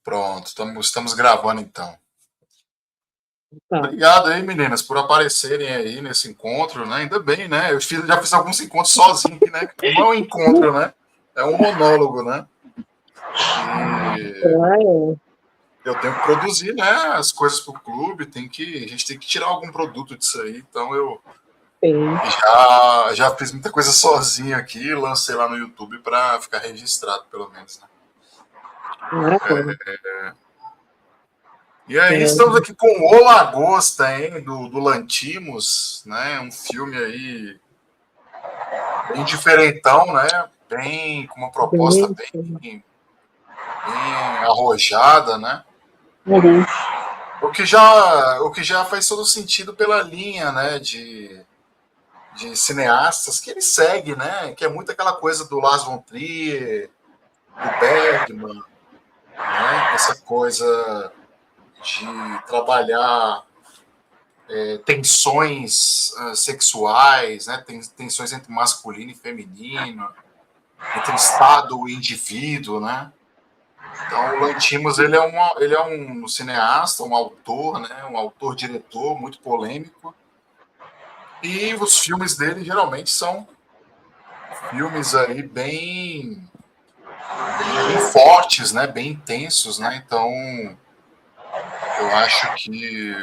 Pronto, estamos gravando então. Tá. Obrigado aí, meninas, por aparecerem aí nesse encontro, né? Ainda bem, né? Já fiz alguns encontros sozinho, né? Não é um encontro, né? É um monólogo, né? E Claro, eu tenho que produzir, né? As coisas para o clube, a gente tem que tirar algum produto disso aí. Então eu sim. já fiz muita coisa sozinho aqui, lancei lá no YouTube para ficar registrado, pelo menos, né? Maravilha. E aí estamos aqui com O Lagosta, hein, do Lantimos, né? Um filme aí bem diferentão, né? Bem com uma proposta Belíssimo. bem arrojada, né? Uhum. O que já faz todo sentido pela linha, né? De cineastas que ele segue, né? Que é muito aquela coisa do Lars von Trier, do Bergman, né? Essa coisa de trabalhar tensões sexuais, né? Tensões entre masculino e feminino, entre Estado e indivíduo, né? Então, o Lanthimos ele é um cineasta, um autor, né? Um autor-diretor muito polêmico. E os filmes dele geralmente são filmes aí bem fortes, né? Bem intensos, né? Então, eu acho que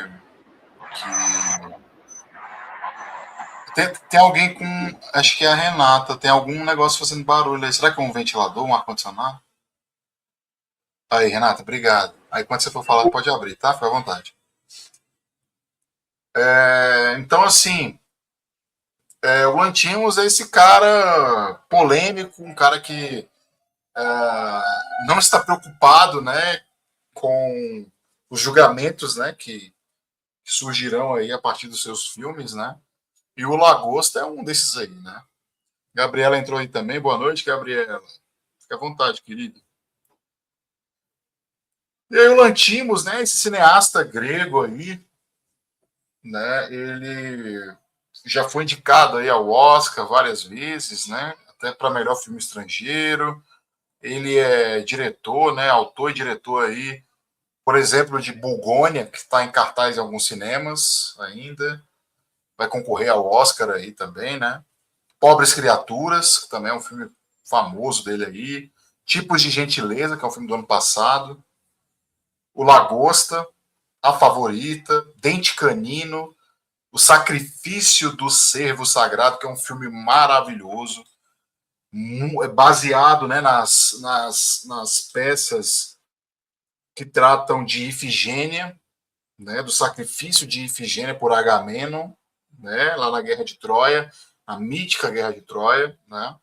tem alguém com. Acho que é a Renata. Tem algum negócio fazendo barulho aí. Será que é um ventilador, um ar-condicionado? Aí, Renata, obrigado. Aí, quando você for falar, pode abrir, tá? Fica à vontade. Então, assim, o Lantimos é esse cara polêmico, um cara que não está preocupado, né, com os julgamentos, né, que surgirão aí a partir dos seus filmes, né? E o Lagosta é um desses aí, né? Gabriela entrou aí também. Boa noite, Gabriela. Fique à vontade, querido. E aí o Lantimos, né, esse cineasta grego aí, né, ele já foi indicado aí ao Oscar várias vezes, né, até para melhor filme estrangeiro. Ele é diretor, né, autor e diretor aí, por exemplo, de Bugônia, que está em cartaz em alguns cinemas ainda. Vai concorrer ao Oscar aí também, né? Pobres Criaturas, que também é um filme famoso dele aí. Tipos de Gentileza, que é um filme do ano passado. O Lagosta, A Favorita, Dente Canino, O Sacrifício do Cervo Sagrado, que é um filme maravilhoso, baseado, né, nas peças que tratam de Ifigênia, né, do sacrifício de Ifigênia por Agamenon, né, lá na Guerra de Troia, a mítica Guerra de Troia, né,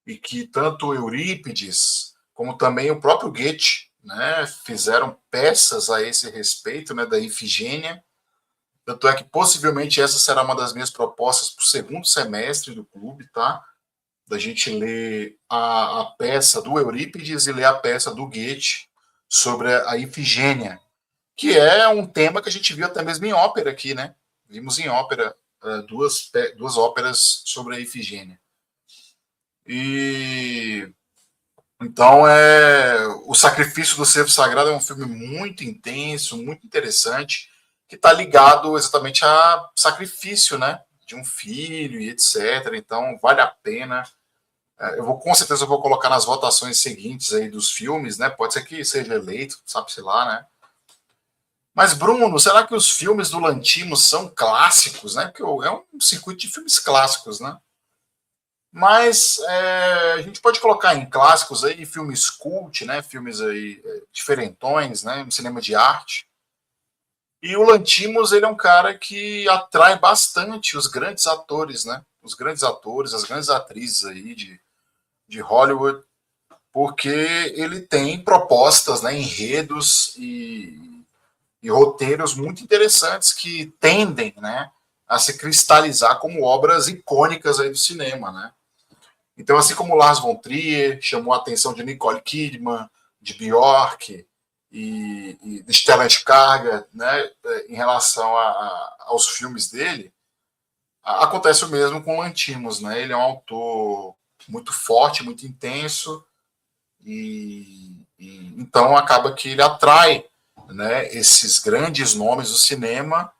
e que tanto Eurípides como também o próprio Goethe, né, fizeram peças a esse respeito, né, da Ifigênia. Tanto é que possivelmente essa será uma das minhas propostas para o segundo semestre do clube, tá? Da gente ler a peça do Eurípides e ler a peça do Goethe sobre a Ifigênia, que é um tema que a gente viu até mesmo em ópera aqui, né? Vimos em ópera duas óperas sobre a Ifigênia. E então o Sacrifício do Cervo Sagrado é um filme muito intenso, muito interessante, que está ligado exatamente a sacrifício, né? De um filho e etc. Então vale a pena. Com certeza eu vou colocar nas votações seguintes aí dos filmes, né? Pode ser que seja eleito, sabe-se lá, né? Mas, Bruno, será que os filmes do Lanthimos são clássicos, né? Porque é um circuito de filmes clássicos, né? Mas a gente pode colocar em clássicos aí filmes cult, né? Filmes aí diferentões, né? Um cinema de arte. E o Lanthimos, ele é um cara que atrai bastante os grandes atores, né? Os grandes atores, as grandes atrizes aí de Hollywood, porque ele tem propostas, né? Enredos e roteiros muito interessantes que tendem, né? A se cristalizar como obras icônicas aí do cinema, né? Então, assim como Lars von Trier chamou a atenção de Nicole Kidman, de Bjork e de Stellan Skarsgård, né, em relação aos filmes dele, acontece o mesmo com Lanthimos, né? Ele é um autor muito forte, muito intenso e então acaba que ele atrai, né, esses grandes nomes do cinema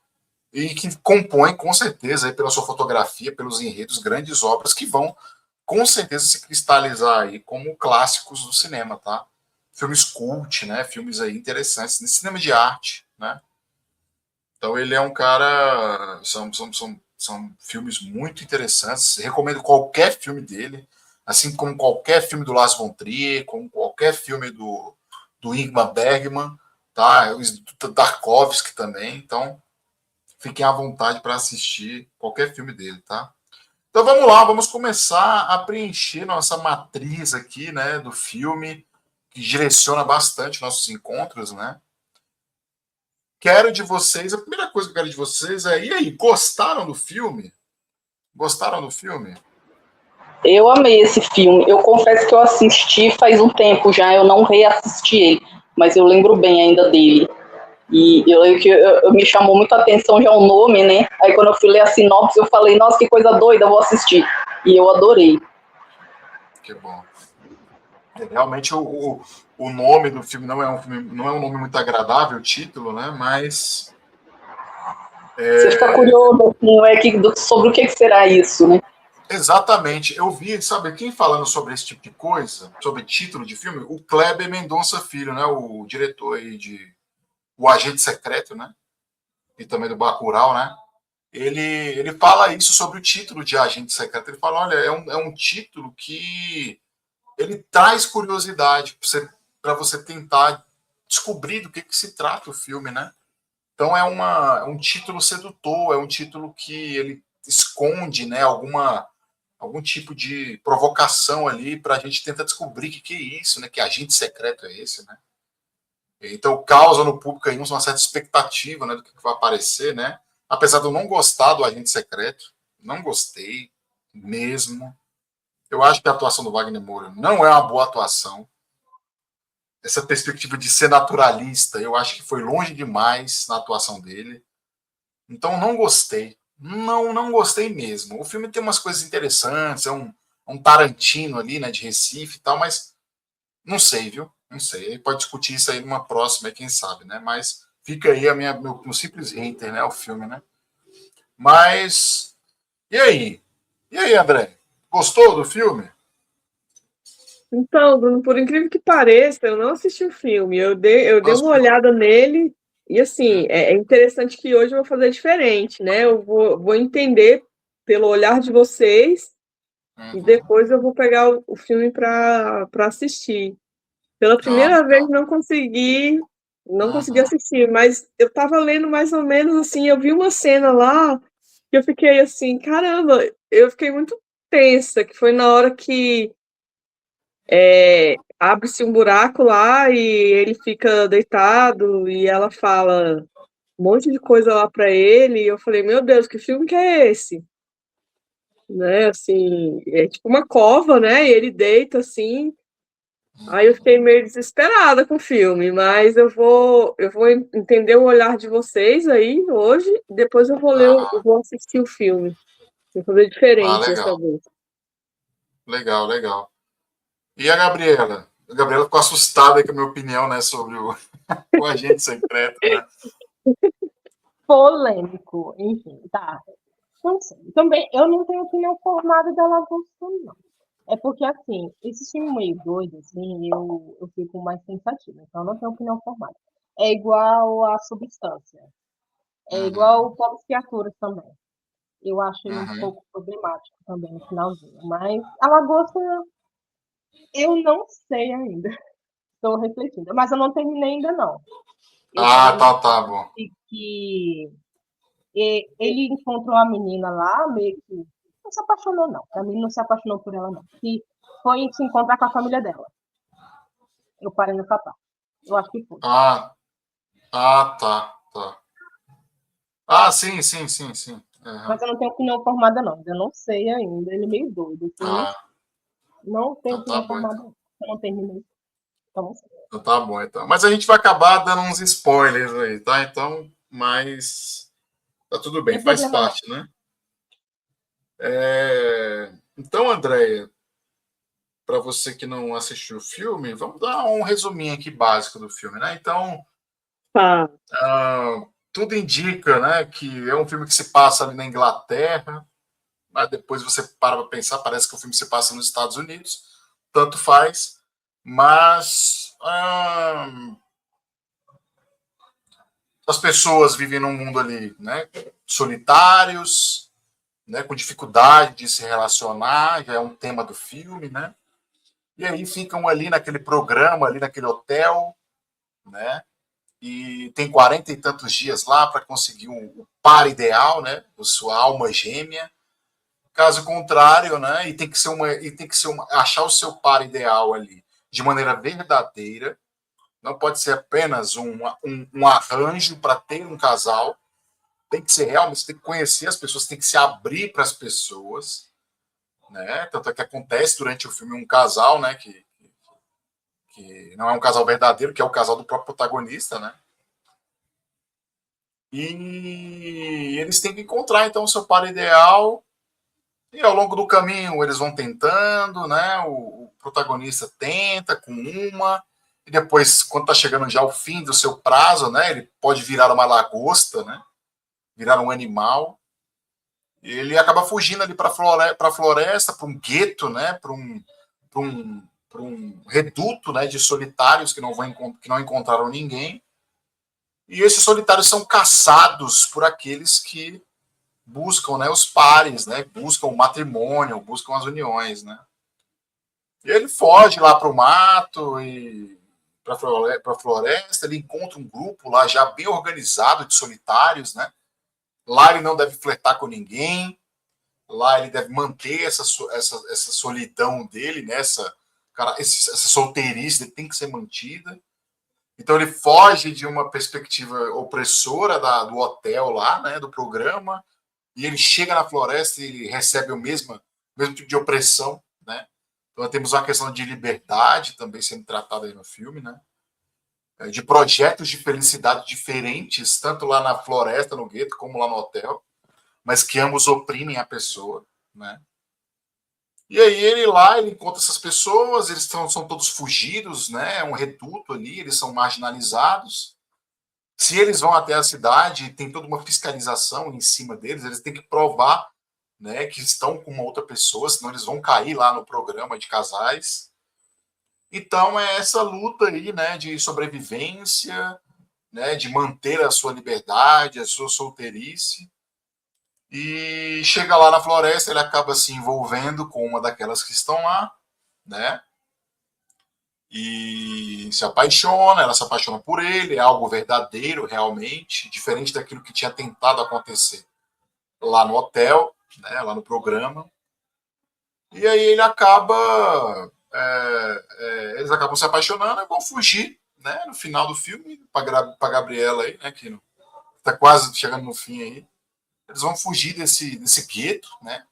e que compõem, com certeza, aí, pela sua fotografia, pelos enredos, grandes obras que vão, com certeza, se cristalizar aí como clássicos do cinema, tá? Filmes cult, né? Filmes aí interessantes, cinema de arte, né? Então ele é um cara, são filmes muito interessantes. Recomendo qualquer filme dele, assim como qualquer filme do Lars von Trier, como qualquer filme do Ingmar Bergman, tá? Do Tarkovsky também. Então fiquem à vontade para assistir qualquer filme dele, tá? Então vamos lá, vamos começar a preencher nossa matriz aqui, né, do filme, que direciona bastante nossos encontros, né? Quero de vocês, a primeira coisa que eu quero de vocês é, e aí, gostaram do filme? Gostaram do filme? Eu amei esse filme. Eu confesso que eu assisti faz um tempo já, eu não reassisti ele, mas eu lembro bem ainda dele. E eu me chamou muito a atenção já o nome, né? Aí quando eu fui ler a sinopse, eu falei, nossa, que coisa doida, eu vou assistir. E eu adorei. Que bom. Realmente o nome do filme não é um nome muito agradável, o título, né? Mas Você fica curioso assim, sobre o que será isso, né? exatamente. Eu vi, sabe, quem falando sobre esse tipo de coisa, sobre título de filme, o Kleber Mendonça Filho, né? O diretor aí de O Agente Secreto, né? E também do Bacurau, né? Ele fala isso sobre o título de Agente Secreto. Ele fala, olha, é um título que ele traz curiosidade para você tentar descobrir do que se trata o filme, né? Então é um título sedutor, é um título que ele esconde, né, algum tipo de provocação ali para a gente tentar descobrir que é isso, né? Que agente secreto é esse, né? Então causa no público aí uma certa expectativa, né, do que vai aparecer, né? Apesar de eu não gostar do agente secreto, não gostei mesmo. Eu acho que a atuação do Wagner Moura não é uma boa atuação. Essa perspectiva de ser naturalista, eu acho que foi longe demais na atuação dele. Então não gostei. Não gostei mesmo. O filme tem umas coisas interessantes, um Tarantino ali, né, de Recife e tal, mas não sei, viu? Não sei. Ele pode discutir isso aí numa próxima, quem sabe, né? Mas fica aí meu simples hater, né? O filme, né? Mas. E aí? E aí, André? Gostou do filme? Então, Bruno, por incrível que pareça, eu não assisti o filme. Eu dei uma Gostou? olhada nele e, assim, é interessante que hoje eu vou fazer diferente, né? Eu vou entender pelo olhar de vocês e Uhum. depois eu vou pegar o filme para assistir. Pela Ah, primeira vez legal. não consegui Uhum. assistir, mas eu estava lendo mais ou menos assim, eu vi uma cena lá que eu fiquei assim, caramba, eu fiquei muito tensa, que foi na hora que abre-se um buraco lá e ele fica deitado e ela fala um monte de coisa lá para ele, e eu falei, meu Deus, que filme que é esse? Né, assim, é tipo uma cova, né, e ele deita assim. Aí eu fiquei meio desesperada com o filme, mas eu vou entender o olhar de vocês aí hoje, e depois eu Ah, vou assistir o filme. Vou fazer ah, diferente dessa legal. vez. Legal, legal. E a Gabriela? A Gabriela ficou assustada com a minha opinião, né, sobre o agente secreto, né? Polêmico, enfim, tá. Não sei. Também, eu não tenho opinião formada da Lagosta, não. É porque, assim, esse filme meio doido, assim, eu fico mais pensativa. Então, eu não tenho opinião formada. É igual a Substância. É igual Uhum, o Pobres Criaturas também. Eu acho ele um uhum. pouco problemático também no finalzinho. Mas a Lagosta, eu não sei ainda. Estou refletindo. Mas eu não terminei ainda, não. Eu Ah, parei na tá parte bom. que ele encontrou a menina lá, meio que não se apaixonou, não. Pra mim, não se apaixonou por ela, não. Que foi se encontrar com a família dela. Eu parei no papá. Eu acho que foi. Ah, tá. Ah, sim, sim, sim, sim. Uhum. Mas eu não tenho opinião formada, não. Eu não sei ainda. Ele é meio doido, assim. Ah, Não tenho então tá opinião bom, formada, então. não. Eu não terminei. Então, não sei. Então tá bom, então. Mas a gente vai acabar dando uns spoilers aí, tá? Então, mas tá tudo Não bem, tem faz problema, não. parte, né? Então, Andréia, para você que não assistiu o filme, vamos dar um resuminho aqui básico do filme, né? Então, Tá. tudo indica, né, que é um filme que se passa ali na Inglaterra, mas depois você para pensar, parece que o filme se passa nos Estados Unidos, tanto faz, mas as pessoas vivem num mundo ali, né, solitários, né, com dificuldade de se relacionar, já é um tema do filme, né? E aí ficam ali naquele programa, ali naquele hotel, né? E tem 40 e tantos dias lá para conseguir o par ideal, né? A sua alma gêmea. Caso contrário, né? Achar o seu par ideal ali de maneira verdadeira. Não pode ser apenas um arranjo para ter um casal. Tem que ser realmente, você tem que conhecer as pessoas, tem que se abrir para as pessoas, né? Tanto é que acontece durante o filme um casal, né? Que não é um casal verdadeiro, que é o casal do próprio protagonista, né? E eles têm que encontrar, então, o seu par ideal. E ao longo do caminho eles vão tentando, né? O protagonista tenta com uma, e depois, quando está chegando já ao fim do seu prazo, né? Ele pode virar uma lagosta, né? Virar um animal. E ele acaba fugindo ali para a floresta, para um gueto, né? Para um reduto, né? De solitários que não encontraram ninguém. E esses solitários são caçados por aqueles que buscam, né, os pares, né, buscam o matrimônio, buscam as uniões, né. E ele foge lá para o mato e para a floresta, ele encontra um grupo lá já bem organizado de solitários, né. Lá ele não deve flertar com ninguém, lá ele deve manter essa solidão dele, né, essa solteirice ele tem que ser mantida. Então ele foge de uma perspectiva opressora do hotel lá, né, do programa, e ele chega na floresta e ele recebe o mesmo tipo de opressão, né? Então temos uma questão de liberdade também sendo tratada aí no filme, né? De projetos de felicidade diferentes, tanto lá na floresta, no gueto, como lá no hotel, mas que ambos oprimem a pessoa, né? E aí ele encontra essas pessoas, eles são todos fugidos, né? É um reduto ali, eles são marginalizados. Se eles vão até a cidade, tem toda uma fiscalização em cima deles, eles têm que provar, né, que estão com uma outra pessoa, senão eles vão cair lá no programa de casais. Então é essa luta aí, né, de sobrevivência, né, de manter a sua liberdade, a sua solteirice. E chega lá na floresta, ele acaba se envolvendo com uma daquelas que estão lá, né? E se apaixona, ela se apaixona por ele, é algo verdadeiro realmente, diferente daquilo que tinha tentado acontecer lá no hotel, né, lá no programa. E aí ele acaba, eles acabam se apaixonando e vão fugir, né, no final do filme, para Gabriela aí, né, que está quase chegando no fim aí. Eles vão fugir desse gueto, né,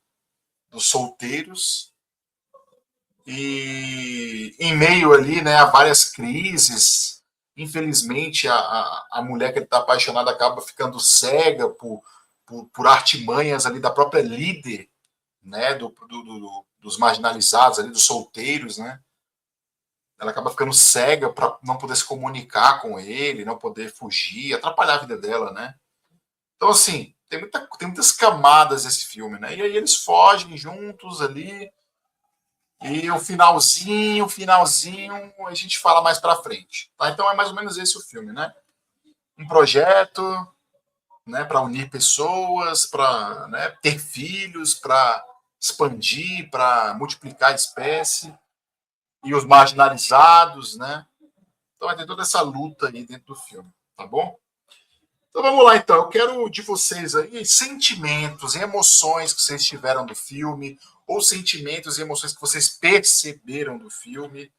dos solteiros. E em meio ali, né, a várias crises, infelizmente a mulher que ele está apaixonado acaba ficando cega por artimanhas ali da própria líder, né, dos marginalizados ali, dos solteiros, né. Ela acaba ficando cega para não poder se comunicar com ele, não poder fugir, atrapalhar a vida dela, né. Então, assim, tem muitas camadas esse filme, né. E aí eles fogem juntos ali. E o finalzinho, a gente fala mais pra frente. Tá? Então é mais ou menos esse o filme, né? Um projeto, né, para unir pessoas, para, né, ter filhos, para expandir, para multiplicar a espécie, e os marginalizados, né? Então vai ter toda essa luta aí dentro do filme, tá bom? Então vamos lá, então. Eu quero de vocês aí sentimentos, emoções que vocês tiveram do filme, ou sentimentos e emoções que vocês perceberam do filme.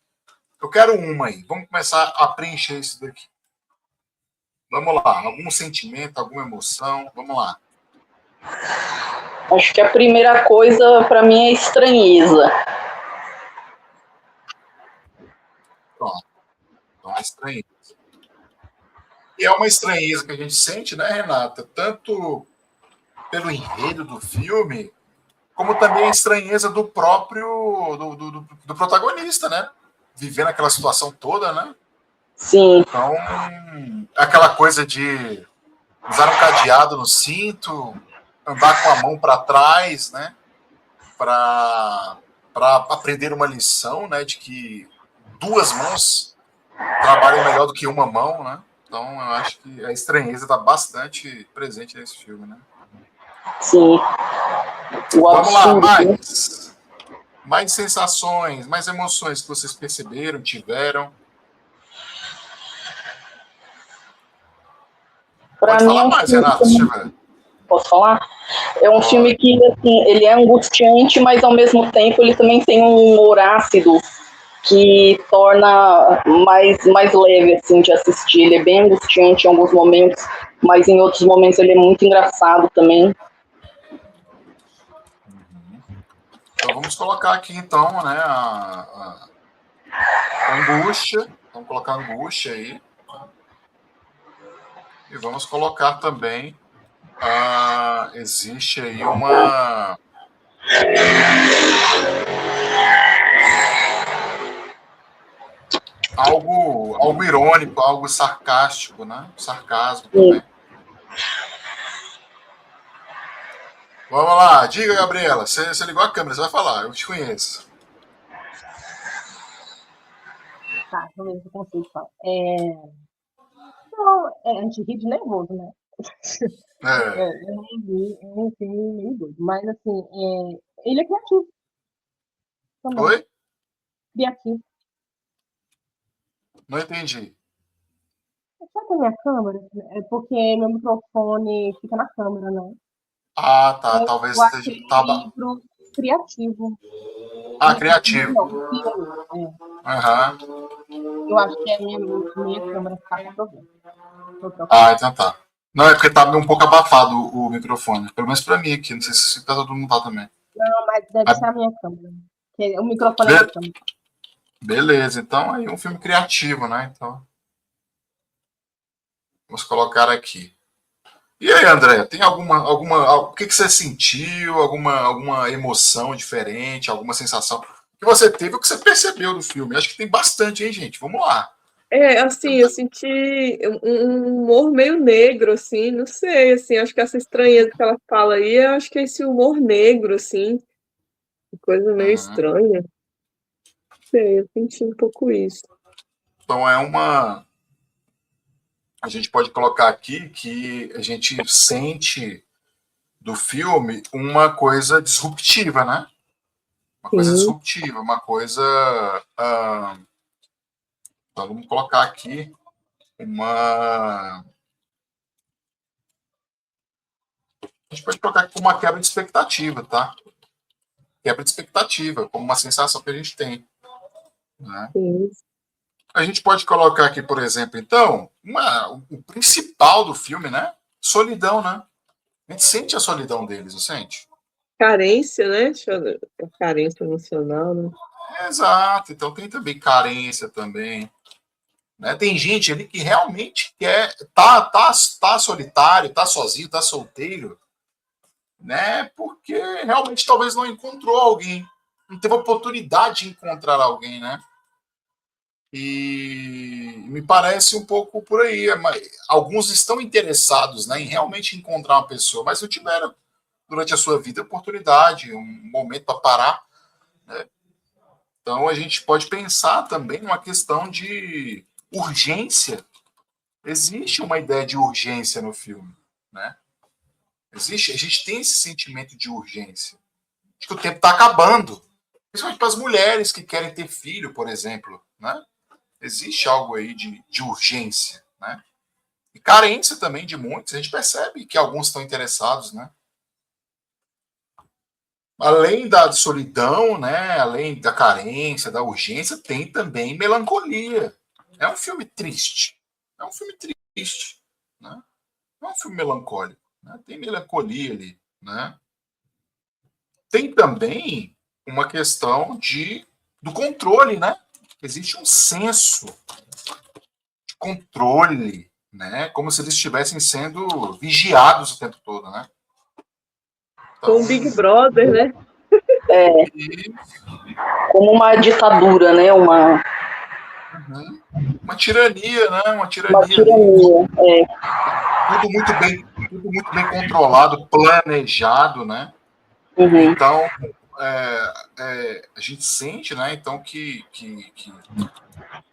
Eu quero uma aí. Vamos começar a preencher isso daqui. Vamos lá. Algum sentimento, alguma emoção? Vamos lá. Acho que a primeira coisa para mim é estranheza. Pronto. Então, a estranheza. E é uma estranheza que a gente sente, né, Renata? Tanto pelo enredo do filme, como também a estranheza do próprio do protagonista, né? Vivendo aquela situação toda, né? Sim. Então, aquela coisa de usar um cadeado no cinto, andar com a mão para trás, né? Para aprender uma lição, né? De que 2 mãos trabalham melhor do que uma mão, né? Então, eu acho que a estranheza está bastante presente nesse filme, né? Sim. Vamos lá, mais sensações, mais emoções que vocês perceberam, tiveram. Pra Pode mim falar mais, Renato, se tiver. Posso falar? É um filme que, assim, ele é angustiante, mas ao mesmo tempo ele também tem um humor ácido que torna mais leve, assim, de assistir. Ele é bem angustiante em alguns momentos, mas em outros momentos ele é muito engraçado também. Então vamos colocar aqui, então, né, a angústia. Vamos colocar a angústia aí. E vamos colocar também existe aí algo irônico, algo sarcástico, né? Sarcasmo também. Vamos lá, diga, Gabriela. Você ligou a câmera, você vai falar, eu te conheço. Tá, deixa eu ver se eu consigo falar. Não, a gente ri de nervoso, né? Eu não vi, é um filme meio doido. Mas, assim, ele é criativo também. Oi? Criativo. Não entendi. Sabe a minha câmera? É porque meu microfone fica na câmera, né? Ah, tá. Talvez Eu achei esteja. um livro criativo. Criativo. Não, filme. Aham. Eu acho que a minha câmera está com problema. Então tá. Não, é porque tá um pouco abafado o microfone. Pelo menos pra mim aqui. Não sei se todo mundo tá também. Não, mas deve ser a minha câmera. O microfone é da câmera. Beleza, então aí um filme criativo, né? Então. Vamos colocar aqui. E aí, André, tem o que você sentiu? Alguma emoção diferente? Alguma sensação que você teve? O que você percebeu do filme? Acho que tem bastante, hein, gente? Vamos lá. Assim, eu senti um humor meio negro, assim, não sei, assim, acho que essa estranheza que ela fala aí, eu acho que é esse humor negro, assim, coisa meio estranha. Não sei, eu senti um pouco isso. Então a gente pode colocar aqui que a gente sente do filme uma coisa disruptiva, né? Uma coisa disruptiva, uma coisa. Então vamos colocar aqui uma. A gente pode colocar aqui uma quebra de expectativa, tá? Quebra de expectativa, como uma sensação que a gente tem. Né? A gente pode colocar aqui, por exemplo, então, o principal do filme, né? Solidão, né? A gente sente a solidão deles, não sente? Carência, né? Carência emocional, né? Exato, então tem também carência também. Né? Tem gente ali que realmente tá solitário, tá sozinho, tá solteiro, né? Porque realmente talvez não encontrou alguém, não teve oportunidade de encontrar alguém, né? E me parece um pouco por aí. Alguns estão interessados, né, em realmente encontrar uma pessoa, mas não tiveram durante a sua vida oportunidade, um momento para parar. Né? Então a gente pode pensar também numa questão de urgência. Existe uma ideia de urgência no filme, né? A gente tem esse sentimento de urgência, de que o tempo está acabando, principalmente para as mulheres que querem ter filho, por exemplo, né? Existe algo aí de urgência, né? E carência também de muitos. A gente percebe que alguns estão interessados, né? Além da solidão, né? Além da carência, da urgência, tem também melancolia. É um filme triste. É um filme triste, né? Não é um filme melancólico, né? Tem melancolia ali, né? Tem também uma questão do controle, né? Existe um senso de controle, né? Como se eles estivessem sendo vigiados o tempo todo, né? Então, com o Big Brother, né? E, como uma ditadura, né? Uma tirania, né? Uma uma tirania ali. tirania. Tudo muito bem controlado, planejado, né? Uhum. Então, a gente sente, né? Então, que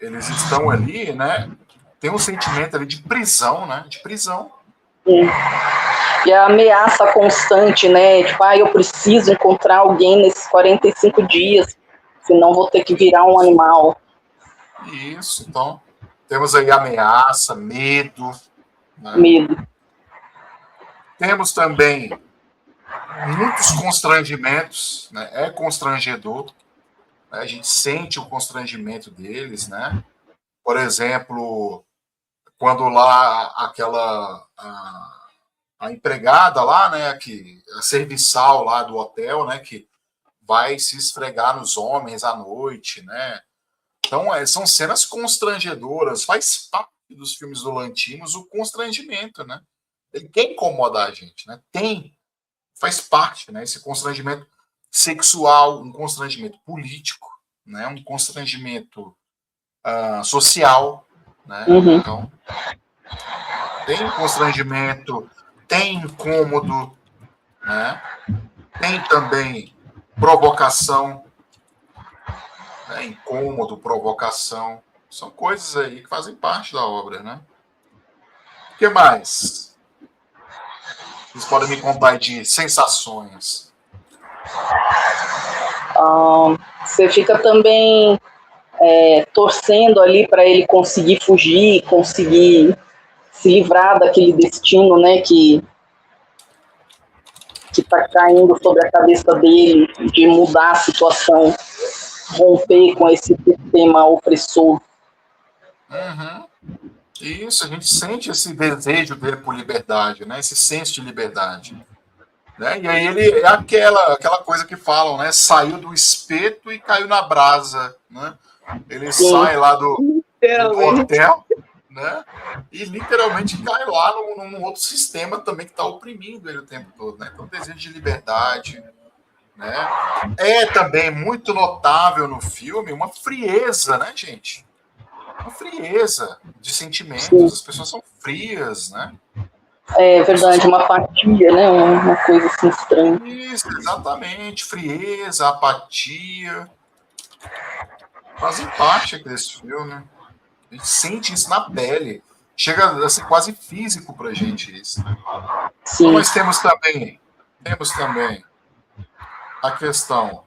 eles estão ali, né? Tem um sentimento ali de prisão, né? De prisão. E a ameaça constante, né? Tipo, eu preciso encontrar alguém nesses 45 dias, senão vou ter que virar um animal. Isso, então, temos aí ameaça, medo, né? Medo. Temos também muitos constrangimentos, né? É constrangedor, né? A gente sente o constrangimento deles, né? Por exemplo, quando lá a empregada lá, né, a serviçal lá do hotel, né, que vai se esfregar nos homens à noite, né? Então, são cenas constrangedoras, faz parte dos filmes do Lanthimos o constrangimento, né? Ele quer incomodar a gente, né? Faz parte, né? Esse constrangimento sexual, um constrangimento político, né? Um constrangimento social, né? Uhum. Então, tem constrangimento, tem incômodo, né? Tem também provocação, né? Incômodo, provocação, são coisas aí que fazem parte da obra, né? O que mais? Vocês podem me contar de sensações? Você fica também torcendo ali para ele conseguir fugir, conseguir se livrar daquele destino, né, que está caindo sobre a cabeça dele, de mudar a situação, romper com esse sistema opressor. Uhum. Isso, a gente sente esse desejo dele por liberdade, né? Esse senso de liberdade. Né? E aí ele é aquela coisa que falam, né? Saiu do espeto e caiu na brasa, né? Ele sai lá do hotel, né? E literalmente cai lá num outro sistema também que está oprimindo ele o tempo todo, né? Então, desejo de liberdade, né? É também muito notável no filme uma frieza, né, gente? Uma frieza de sentimentos. Sim. As pessoas são frias, né? É verdade, uma apatia, né? Uma coisa assim estranha. Isso, exatamente. Frieza, apatia. Fazem parte aqui desse filme. A gente sente isso na pele. Chega a ser quase físico pra gente isso, né? Sim. Então nós temos também a questão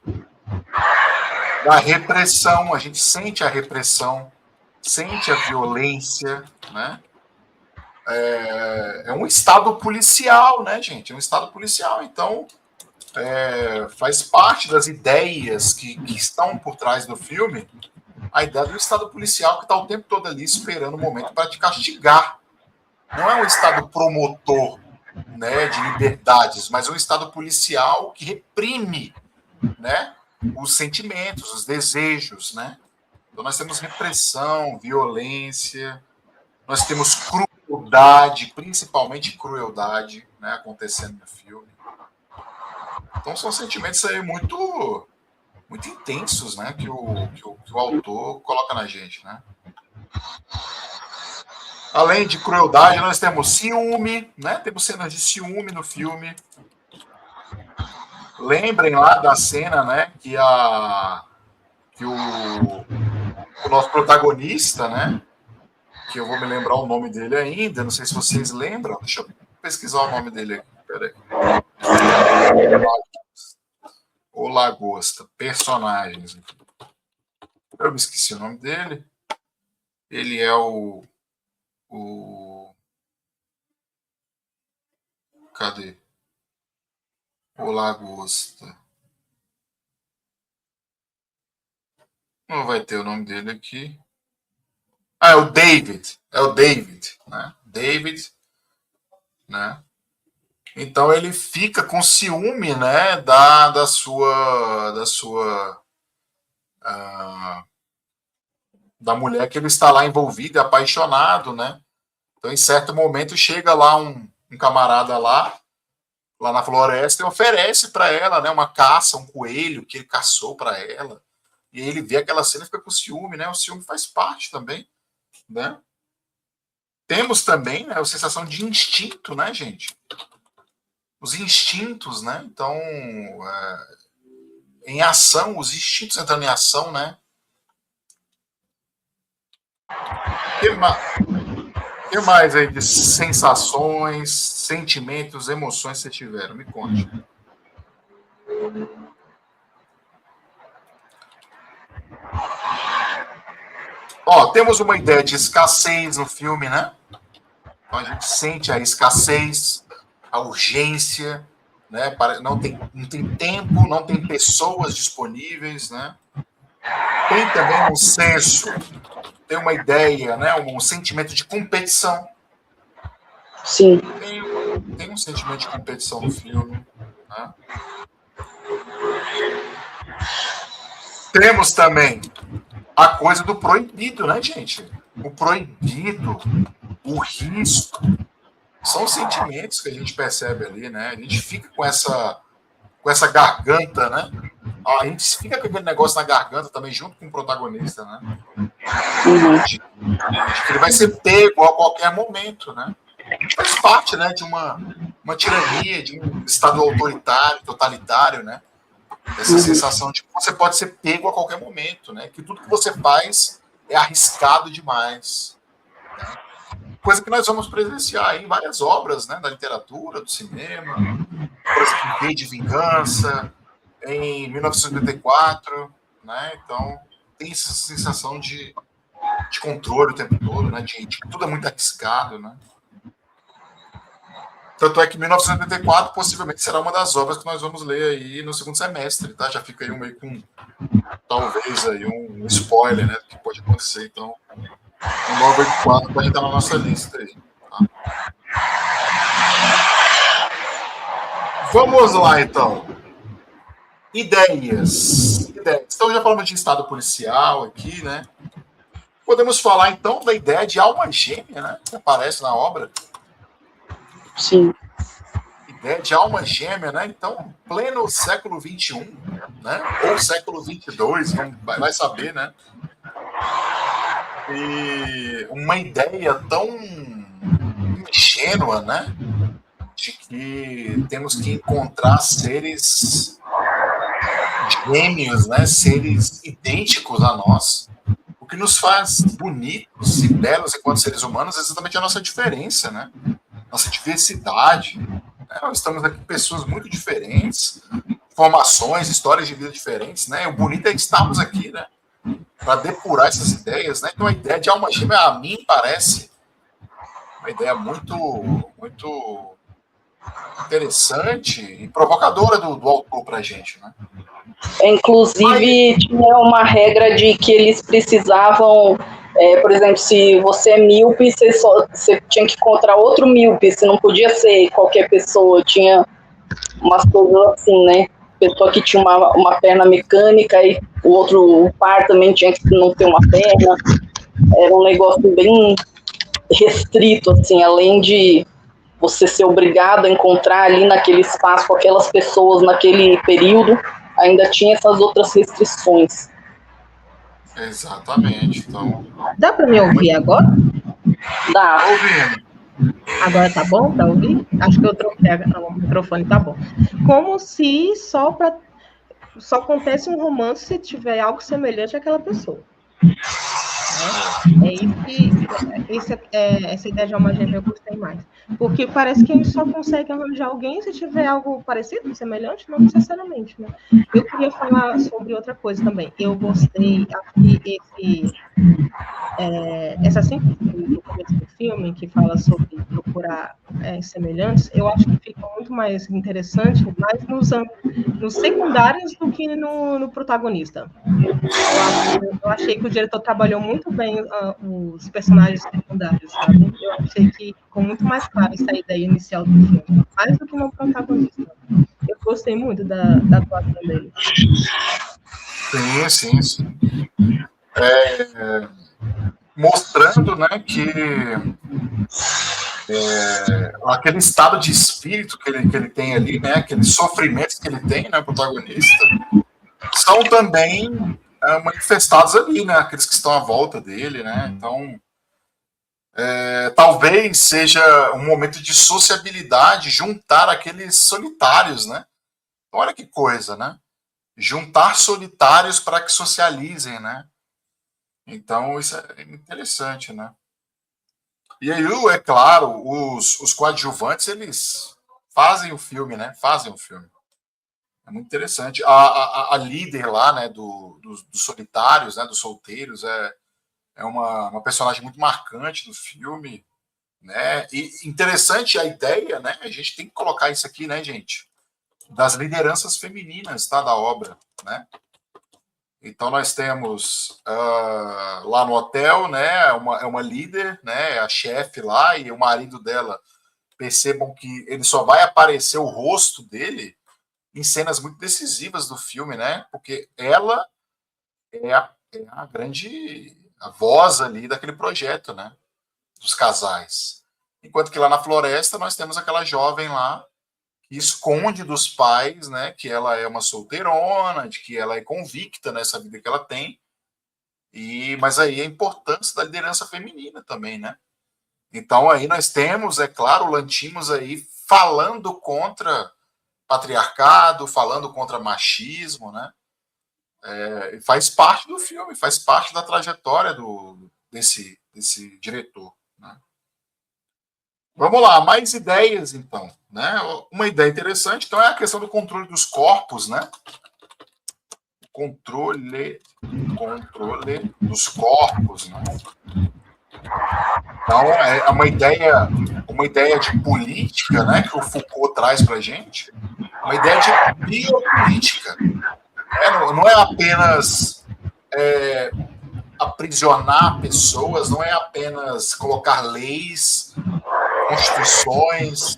da repressão. A gente sente a repressão, sente a violência, né? É um estado policial, né, gente? É um estado policial. Então, faz parte das ideias que estão por trás do filme, a ideia do estado policial que está o tempo todo ali esperando o momento para te castigar. Não é um estado promotor, né, de liberdades, mas um estado policial que reprime, né, os sentimentos, os desejos, né? Então nós temos repressão, violência, nós temos crueldade, principalmente crueldade, né, acontecendo no filme. Então são sentimentos aí muito intensos, né, que o autor coloca na gente, né? Além de crueldade, nós temos ciúme, né? Temos cenas de ciúme no filme. Lembrem lá da cena, né, que o nosso protagonista, né, que eu vou me lembrar o nome dele ainda, não sei se vocês lembram, deixa eu pesquisar o nome dele aqui, peraí. O Lagosta, personagens. Eu me esqueci o nome dele. Ele é o cadê? O Lagosta. Não vai ter o nome dele aqui. É o David. É o David, né? David, né? Então ele fica com ciúme, né, da sua da mulher que ele está lá envolvido, apaixonado, né? Então em certo momento chega lá um camarada lá lá na floresta e oferece para ela, né, uma caça, um coelho que ele caçou para ela. E ele vê aquela cena e fica com ciúme, né? O ciúme faz parte também, né? Temos também, né, a sensação de instinto, né, gente? Os instintos, né? Então, em ação, os instintos entrando em ação, né? O que mais aí de sensações, sentimentos, emoções você tiveram? Me conte. Ó, temos uma ideia de escassez no filme, né? Então a gente sente a escassez, a urgência, né? Não tem tempo, não tem pessoas disponíveis, né? Tem também um senso, tem uma ideia, né? Um sentimento de competição. Sim. Tem um sentimento de competição no filme, né? Temos também a coisa do proibido, né, gente? O proibido, o risco, são sentimentos que a gente percebe ali, né? A gente fica com essa garganta, né? A gente fica com aquele negócio na garganta também, junto com o protagonista, né? De que ele vai ser pego a qualquer momento, né? Faz parte, né, de uma tirania, de um estado autoritário, totalitário, né? Essa sensação de que você pode ser pego a qualquer momento, né? Que tudo que você faz é arriscado demais. Né? Coisa que nós vamos presenciar em várias obras, né? Da literatura, do cinema. Por exemplo, V de Vingança, em 1984, né? Então, tem essa sensação de controle o tempo todo, né? De que tudo é muito arriscado, né? Tanto é que 1984 possivelmente será uma das obras que nós vamos ler aí no segundo semestre, tá? Já fica aí meio com, talvez, aí um spoiler, né? Do que pode acontecer. Então, o 984 pode estar na nossa lista aí. Tá? Vamos lá, então. Ideias. Então, já falamos de estado policial aqui, né? Podemos falar, então, da ideia de alma gêmea, né? Que aparece na obra. Sim. Ideia de alma gêmea, né? Então, pleno século XXI, né? Ou século XXII, vai saber, né? E uma ideia tão ingênua, né? De que temos que encontrar seres gêmeos, né? Seres idênticos a nós. O que nos faz bonitos e belos enquanto seres humanos é exatamente a nossa diferença, né? Nossa diversidade. Nós estamos aqui com pessoas muito diferentes, formações, histórias de vida diferentes, né? O bonito é que estamos aqui, né? Para depurar essas ideias, né? Então a ideia de alma gêmea, a mim, parece uma ideia muito interessante e provocadora do autor para a gente, né? Inclusive, tinha uma regra de que eles precisavam, por exemplo, se você é míope, você tinha que encontrar outro míope, se não podia ser qualquer pessoa, tinha umas coisas assim, né? Pessoa que tinha uma perna mecânica e o par também tinha que não ter uma perna. Era um negócio bem restrito, assim, além de você ser obrigado a encontrar ali naquele espaço com aquelas pessoas naquele período, ainda tinha essas outras restrições. Exatamente. Então, Dá para me ouvir agora? Dá. ouvindo. Agora tá bom para ouvir? Acho que eu troquei o microfone, tá bom. Como se só acontece um romance se tiver algo semelhante àquela pessoa. É isso que essa ideia de alma gêmea eu gostei mais. Porque parece que a gente só consegue arranjar alguém se tiver algo parecido, semelhante, não necessariamente, né? Eu queria falar sobre outra coisa também. Eu gostei, acho que essa síntese do começo do filme, que fala sobre procurar semelhantes, eu acho que fica muito mais interessante, mais nos secundários do que no protagonista. Eu achei que o diretor trabalhou muito bem os personagens secundários, sabe? Eu achei que ficou muito mais clara essa ideia inicial do filme, mais do que no protagonista. Eu gostei muito da atuação dele. Sim. Mostrando, né, que aquele estado de espírito que ele tem ali, né? Aqueles sofrimentos que ele tem, né? O protagonista, são também manifestados ali, né? Aqueles que estão à volta dele, né? Então, talvez seja um momento de sociabilidade, juntar aqueles solitários, né? Então, olha que coisa, né? Juntar solitários para que socializem, né? Então, isso é interessante, né? E aí, é claro, os coadjuvantes, eles fazem o filme, né? Fazem o filme. É muito interessante. A líder lá, né, dos solitários, né, dos solteiros, é uma personagem muito marcante do filme, né? E interessante a ideia, né? A gente tem que colocar isso aqui, né, gente? Das lideranças femininas, tá, da obra, né? Então nós temos lá no hotel, né, uma líder, né, a chefe lá, e o marido dela. Percebam que ele só vai aparecer o rosto dele em cenas muito decisivas do filme, né? Porque ela é a grande a voz ali daquele projeto, né? Dos casais. Enquanto que lá na floresta nós temos aquela jovem lá que esconde dos pais, né? Que ela é uma solteirona, de que ela é convicta nessa vida que ela tem. Mas aí a importância da liderança feminina também, né? Então aí nós temos, é claro, o Lanthimos aí falando contra patriarcado, falando contra machismo, né? Faz parte do filme, faz parte da trajetória desse diretor, né? Vamos lá, mais ideias, então, né? Uma ideia interessante, então, é a questão do controle dos corpos, né? Controle dos corpos, né? Então, é uma ideia de política, né, que o Foucault traz para a gente, uma ideia de biopolítica. Não é apenas aprisionar pessoas, não é apenas colocar leis, constituições,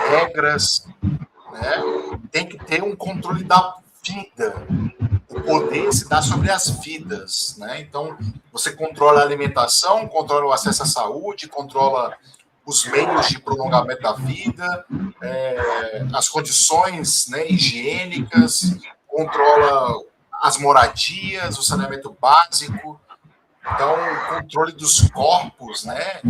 regras, né? Tem que ter um controle da vida. O poder se dá sobre as vidas, né? Então, você controla a alimentação, controla o acesso à saúde, controla os meios de prolongamento da vida, as condições, né, higiênicas, controla as moradias, o saneamento básico. Então, o controle dos corpos, né,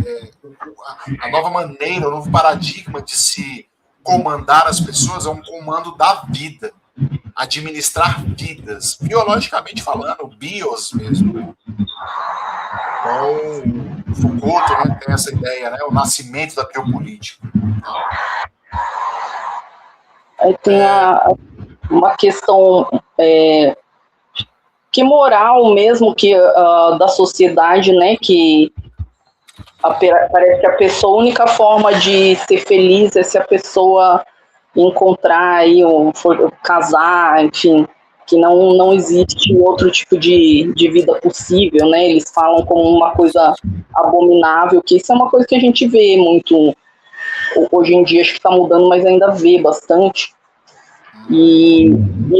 a nova maneira, o novo paradigma de se comandar as pessoas é um comando da vida, administrar vidas, biologicamente falando, bios mesmo. Então, Foucault, né, tem essa ideia, né, o nascimento da biopolítica. Aí tem uma questão que moral mesmo, que da sociedade, né, que parece que a única forma de ser feliz é se a pessoa encontrar aí, casar, enfim, que não existe outro tipo de vida possível, né? Eles falam como uma coisa abominável, que isso é uma coisa que a gente vê muito hoje em dia, acho que está mudando, mas ainda vê bastante. E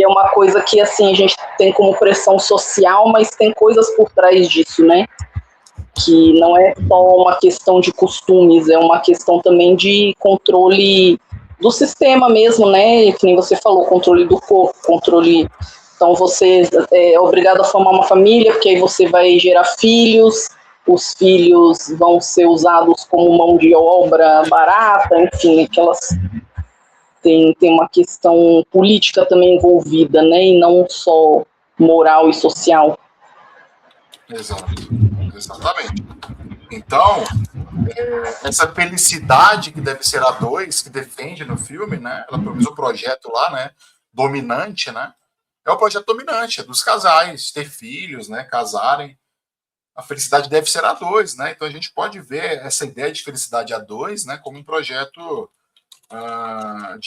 é uma coisa que, assim, a gente tem como pressão social, mas tem coisas por trás disso, né? Que não é só uma questão de costumes, é uma questão também de controle do sistema mesmo, né? Que nem você falou, controle do corpo, controle. Então você é obrigado a formar uma família, porque aí você vai gerar filhos, os filhos vão ser usados como mão de obra barata, enfim, aquelas. Tem uma questão política também envolvida, né? E não só moral e social. Exatamente. Então, essa felicidade que deve ser a dois, que defende no filme, né? Ela propôs o projeto lá, né? Dominante, né? É o projeto dominante, é dos casais, ter filhos, né? Casarem. A felicidade deve ser a dois, né? Então a gente pode ver essa ideia de felicidade a dois, né? Como um projeto um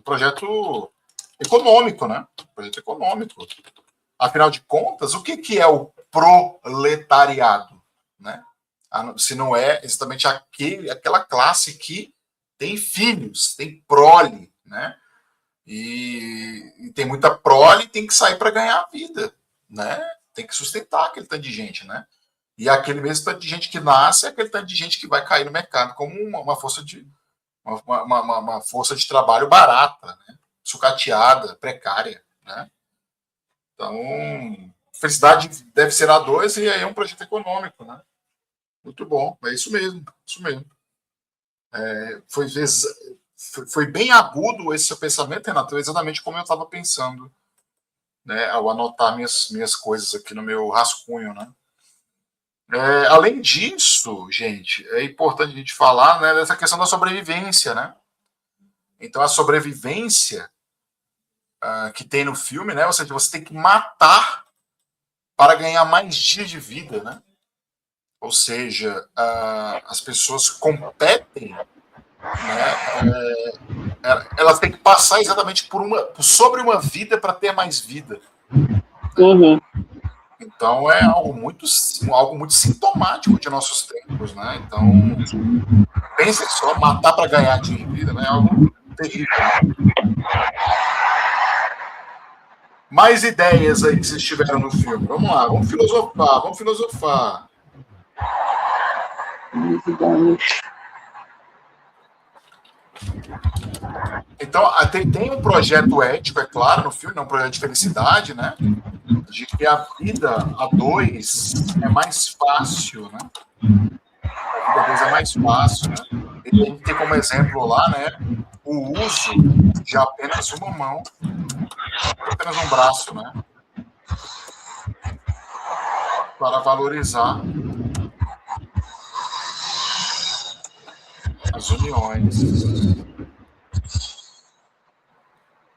projeto econômico, né? Um projeto econômico. Afinal de contas, o que é o proletariado, né? Se não é exatamente aquela classe que tem filhos, tem prole, né? E tem muita prole e tem que sair para ganhar a vida, né? Tem que sustentar aquele tanto de gente, né? E aquele mesmo tanto de gente que nasce é aquele tanto de gente que vai cair no mercado como uma força de uma força de trabalho barata, né? Sucateada, precária, né? Então, felicidade deve ser a dois e aí é um projeto econômico, né? Muito bom, é isso mesmo, isso mesmo. Foi bem agudo esse seu pensamento, Renato, exatamente como eu estava pensando, né, ao anotar minhas coisas aqui no meu rascunho, né? Além disso, gente, é importante a gente falar, né, dessa questão da sobrevivência, né? Então, a sobrevivência que tem no filme, né? Ou seja, você tem que matar para ganhar mais dias de vida, né? Ou seja, as pessoas competem, né? Elas têm que passar exatamente sobre uma vida para ter mais vida. Uhum. Então é algo muito sintomático de nossos tempos, né? Então, pense só, matar para ganhar de vida, né? É algo terrível. Mais ideias aí que vocês tiveram no filme. Vamos lá, vamos filosofar. Então, tem um projeto ético, é claro, no filme, é um projeto de felicidade, né? De que a vida a dois é mais fácil, né? A vida a dois é mais fácil, né? Ele tem como exemplo lá, né? O uso de apenas uma mão, apenas um braço, né? Para valorizar as uniões.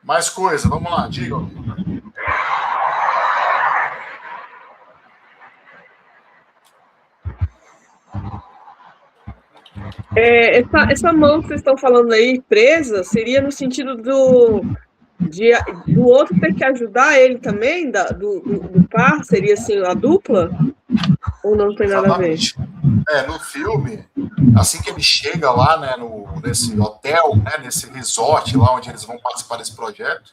Mais coisa, vamos lá, digam. Essa mão que vocês estão falando aí, presa, seria no sentido do outro ter que ajudar ele também, do par? Seria assim, a dupla? Ou não tem nada a ver? No filme, assim que ele chega lá, né, nesse hotel, né, nesse resort lá onde eles vão participar desse projeto,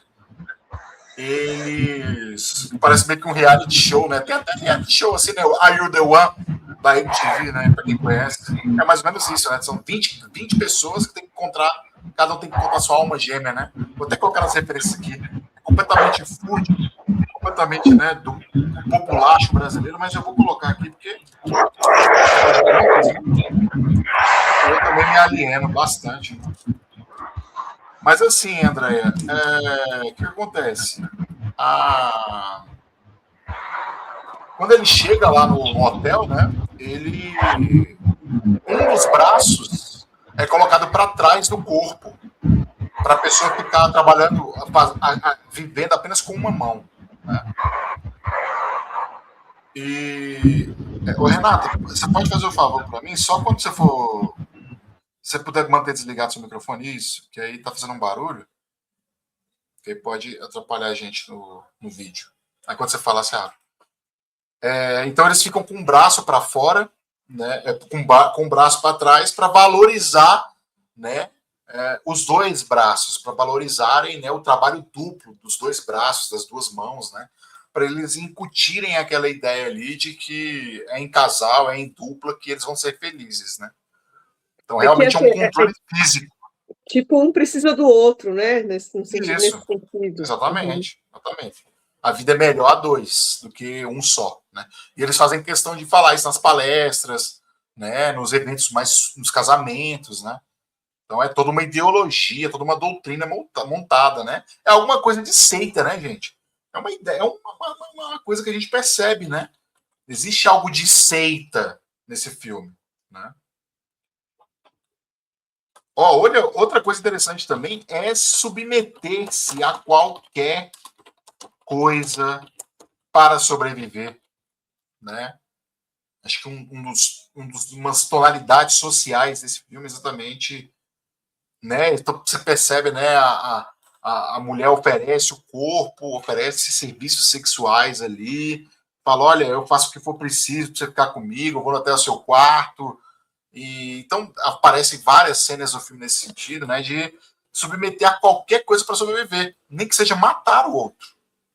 parece meio que um reality show, né? Tem até reality show assim, né? Are You The One? Da MTV, né? Pra quem conhece. É mais ou menos isso, né? São 20 pessoas que tem que encontrar, cada um tem que encontrar sua alma gêmea, né? Vou até colocar nas referências aqui. É completamente fútil, completamente, né, do populacho brasileiro, mas eu vou colocar aqui porque eu também me alieno bastante. Mas assim, Andréia, o que acontece? Quando ele chega lá no hotel, né, um dos braços é colocado para trás do corpo, para a pessoa ficar trabalhando, vivendo apenas com uma mão. Né? Renato, você pode fazer um favor para mim? Só quando você puder manter desligado seu microfone, isso, que aí tá fazendo um barulho, que aí pode atrapalhar a gente no vídeo. Aí quando você falar, você abre. Então eles ficam com o braço para fora, né, com o braço para trás, para valorizar, né, os dois braços, para valorizarem, né, o trabalho duplo dos dois braços, das duas mãos, né, para eles incutirem aquela ideia ali de que é em casal, é em dupla que eles vão ser felizes, né? Então realmente é um controle físico. Tipo, um precisa do outro, né? Nesse sentido. Exatamente, exatamente. A vida é melhor a dois do que um só, né? E eles fazem questão de falar isso nas palestras, né? Nos eventos, nos casamentos, né? Então é toda uma ideologia, toda uma doutrina montada, né? É alguma coisa de seita, né, gente? É uma ideia, é uma coisa que a gente percebe, né? Existe algo de seita nesse filme, né? Olha, outra coisa interessante também é submeter-se a qualquer coisa para sobreviver, né? Acho que umas tonalidades sociais desse filme exatamente, né? Então você percebe, né? A mulher oferece o corpo, oferece serviços sexuais ali, fala, olha, eu faço o que for preciso para você ficar comigo, eu vou até o seu quarto. Então aparecem várias cenas no filme nesse sentido, né? De submeter a qualquer coisa para sobreviver, nem que seja matar o outro.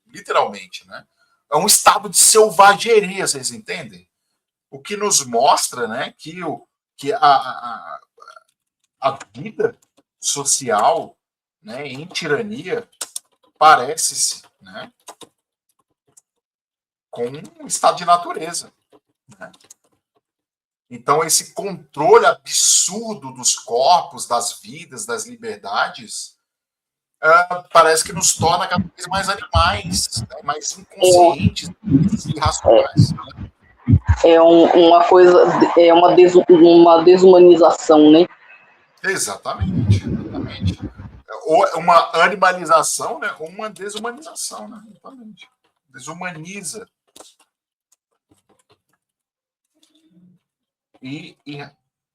Literalmente, né? É um estado de selvageria, vocês entendem? o que nos mostra, né, que a vida social, né, em tirania parece-se, né, com um estado de natureza, né? Então, esse controle absurdo dos corpos, das vidas, das liberdades, parece que nos torna cada vez mais animais, né? Mais inconscientes e irracionais. Né? Uma coisa, uma desumanização, né? Exatamente. Ou uma animalização, né? Ou uma desumanização, né? Exatamente. Desumaniza. E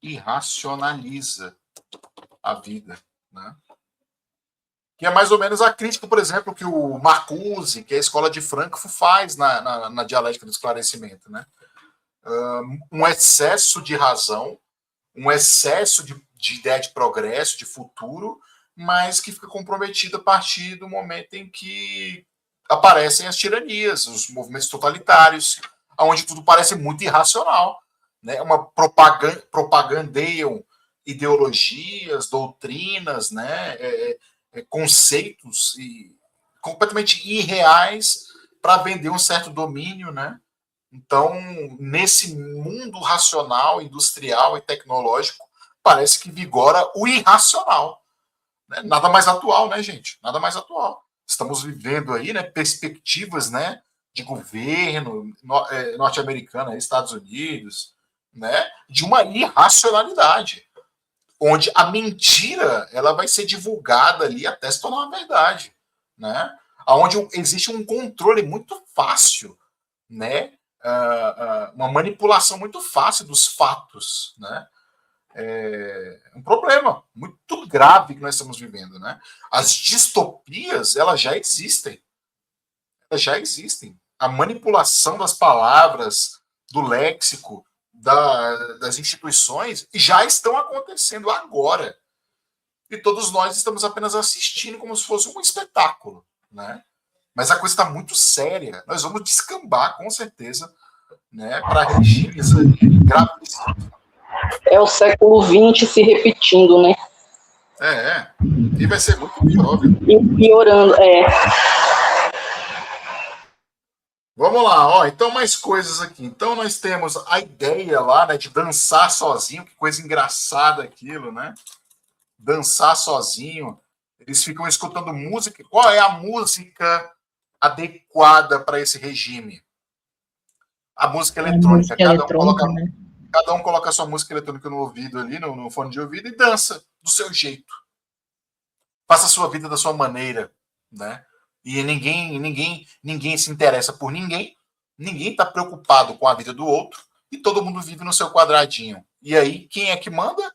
irracionaliza a vida, né? Que é mais ou menos a crítica, por exemplo, que o Marcuse, que a escola de Frankfurt faz na dialética do esclarecimento, né? Um excesso de razão, um excesso de ideia de progresso, de futuro, mas que fica comprometido a partir do momento em que aparecem as tiranias, os movimentos totalitários, onde tudo parece muito irracional, né? Propagandeiam ideologias, doutrinas, né? Conceitos completamente irreais para vender um certo domínio, né? Então, nesse mundo racional, industrial e tecnológico, parece que vigora o irracional. Né? Nada mais atual, né, gente? Nada mais atual. Estamos vivendo aí, né, perspectivas, né, de governo norte-americano, Estados Unidos, né, de uma irracionalidade, onde a mentira ela vai ser divulgada ali até se tornar uma verdade, né? Onde existe um controle muito fácil, né? Uma manipulação muito fácil dos fatos, né? É um problema muito grave que nós estamos vivendo, né? As distopias elas já existem, A manipulação das palavras, do léxico, das instituições já estão acontecendo agora. E todos nós estamos apenas assistindo como se fosse um espetáculo, né? Mas a coisa está muito séria. Nós vamos descambar, com certeza, né, para regimes gravíssimos. É o século XX se repetindo, né? E vai ser muito pior, viu? E piorando, Vamos lá, então mais coisas aqui. Então nós temos a ideia lá, né, de dançar sozinho, que coisa engraçada aquilo, né? Dançar sozinho. Eles ficam escutando música. Qual é a música adequada para esse regime? A música eletrônica. Cada um coloca a sua música eletrônica no ouvido ali, no fone de ouvido, e dança do seu jeito. Faça a sua vida da sua maneira, né? E ninguém se interessa por ninguém está preocupado com a vida do outro, e todo mundo vive no seu quadradinho. E aí, quem é que manda?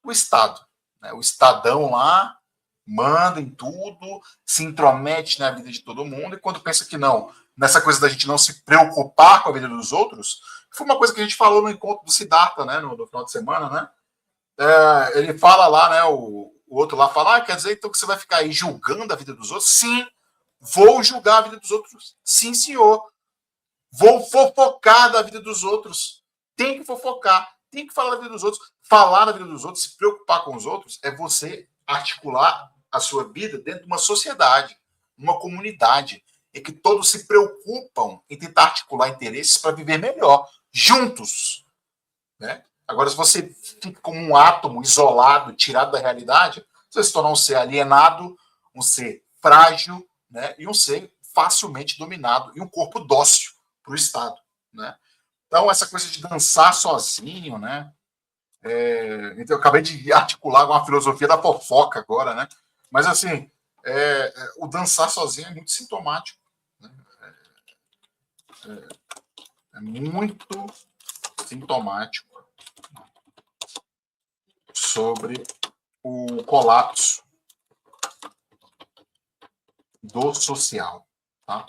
O Estado. Né? O Estadão lá manda em tudo, se intromete na vida de todo mundo, e quando pensa que não, nessa coisa da gente não se preocupar com a vida dos outros, foi uma coisa que a gente falou no encontro do Siddhartha, né, no final de semana, né? Ele fala lá, né, o outro lá fala, quer dizer então que você vai ficar aí julgando a vida dos outros? Sim, vou julgar a vida dos outros. Sim, senhor. Vou fofocar da vida dos outros. Tem que fofocar, tem que falar da vida dos outros. Falar da vida dos outros, se preocupar com os outros, é você articular a sua vida dentro de uma sociedade, uma comunidade, em que todos se preocupam em tentar articular interesses para viver melhor, juntos. Né? Agora, se você fica como um átomo isolado, tirado da realidade, você se torna um ser alienado, um ser frágil, né? E um ser facilmente dominado, e um corpo dócil para o Estado. Né? Então, essa coisa de dançar sozinho, né? Então, eu acabei de articular uma filosofia da fofoca agora, né? Mas, assim, o dançar sozinho é muito sintomático. Né? É muito sintomático sobre o colapso do social. Tá?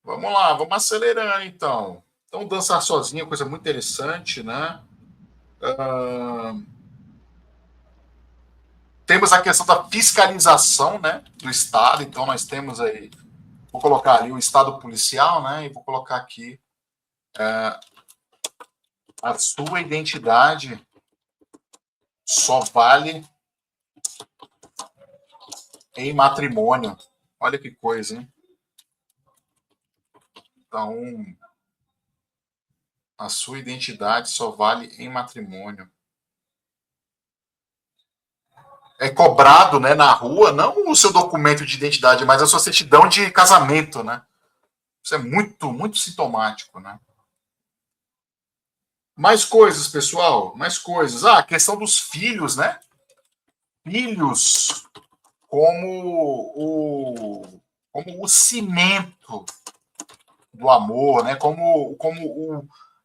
Vamos lá, vamos acelerando então. Então, dançar sozinho é coisa muito interessante, né? Temos a questão da fiscalização, né, do Estado. Então, nós temos aí Vou colocar ali o estado policial, né? E vou colocar aqui a sua identidade só vale em matrimônio. Olha que coisa, hein? Então, a sua identidade só vale em matrimônio. É cobrado, né, na rua, não o seu documento de identidade, mas a sua certidão de casamento, né? Isso é muito, muito sintomático, né? Mais coisas, pessoal, mais coisas. A questão dos filhos, né? Filhos como o cimento do amor, né?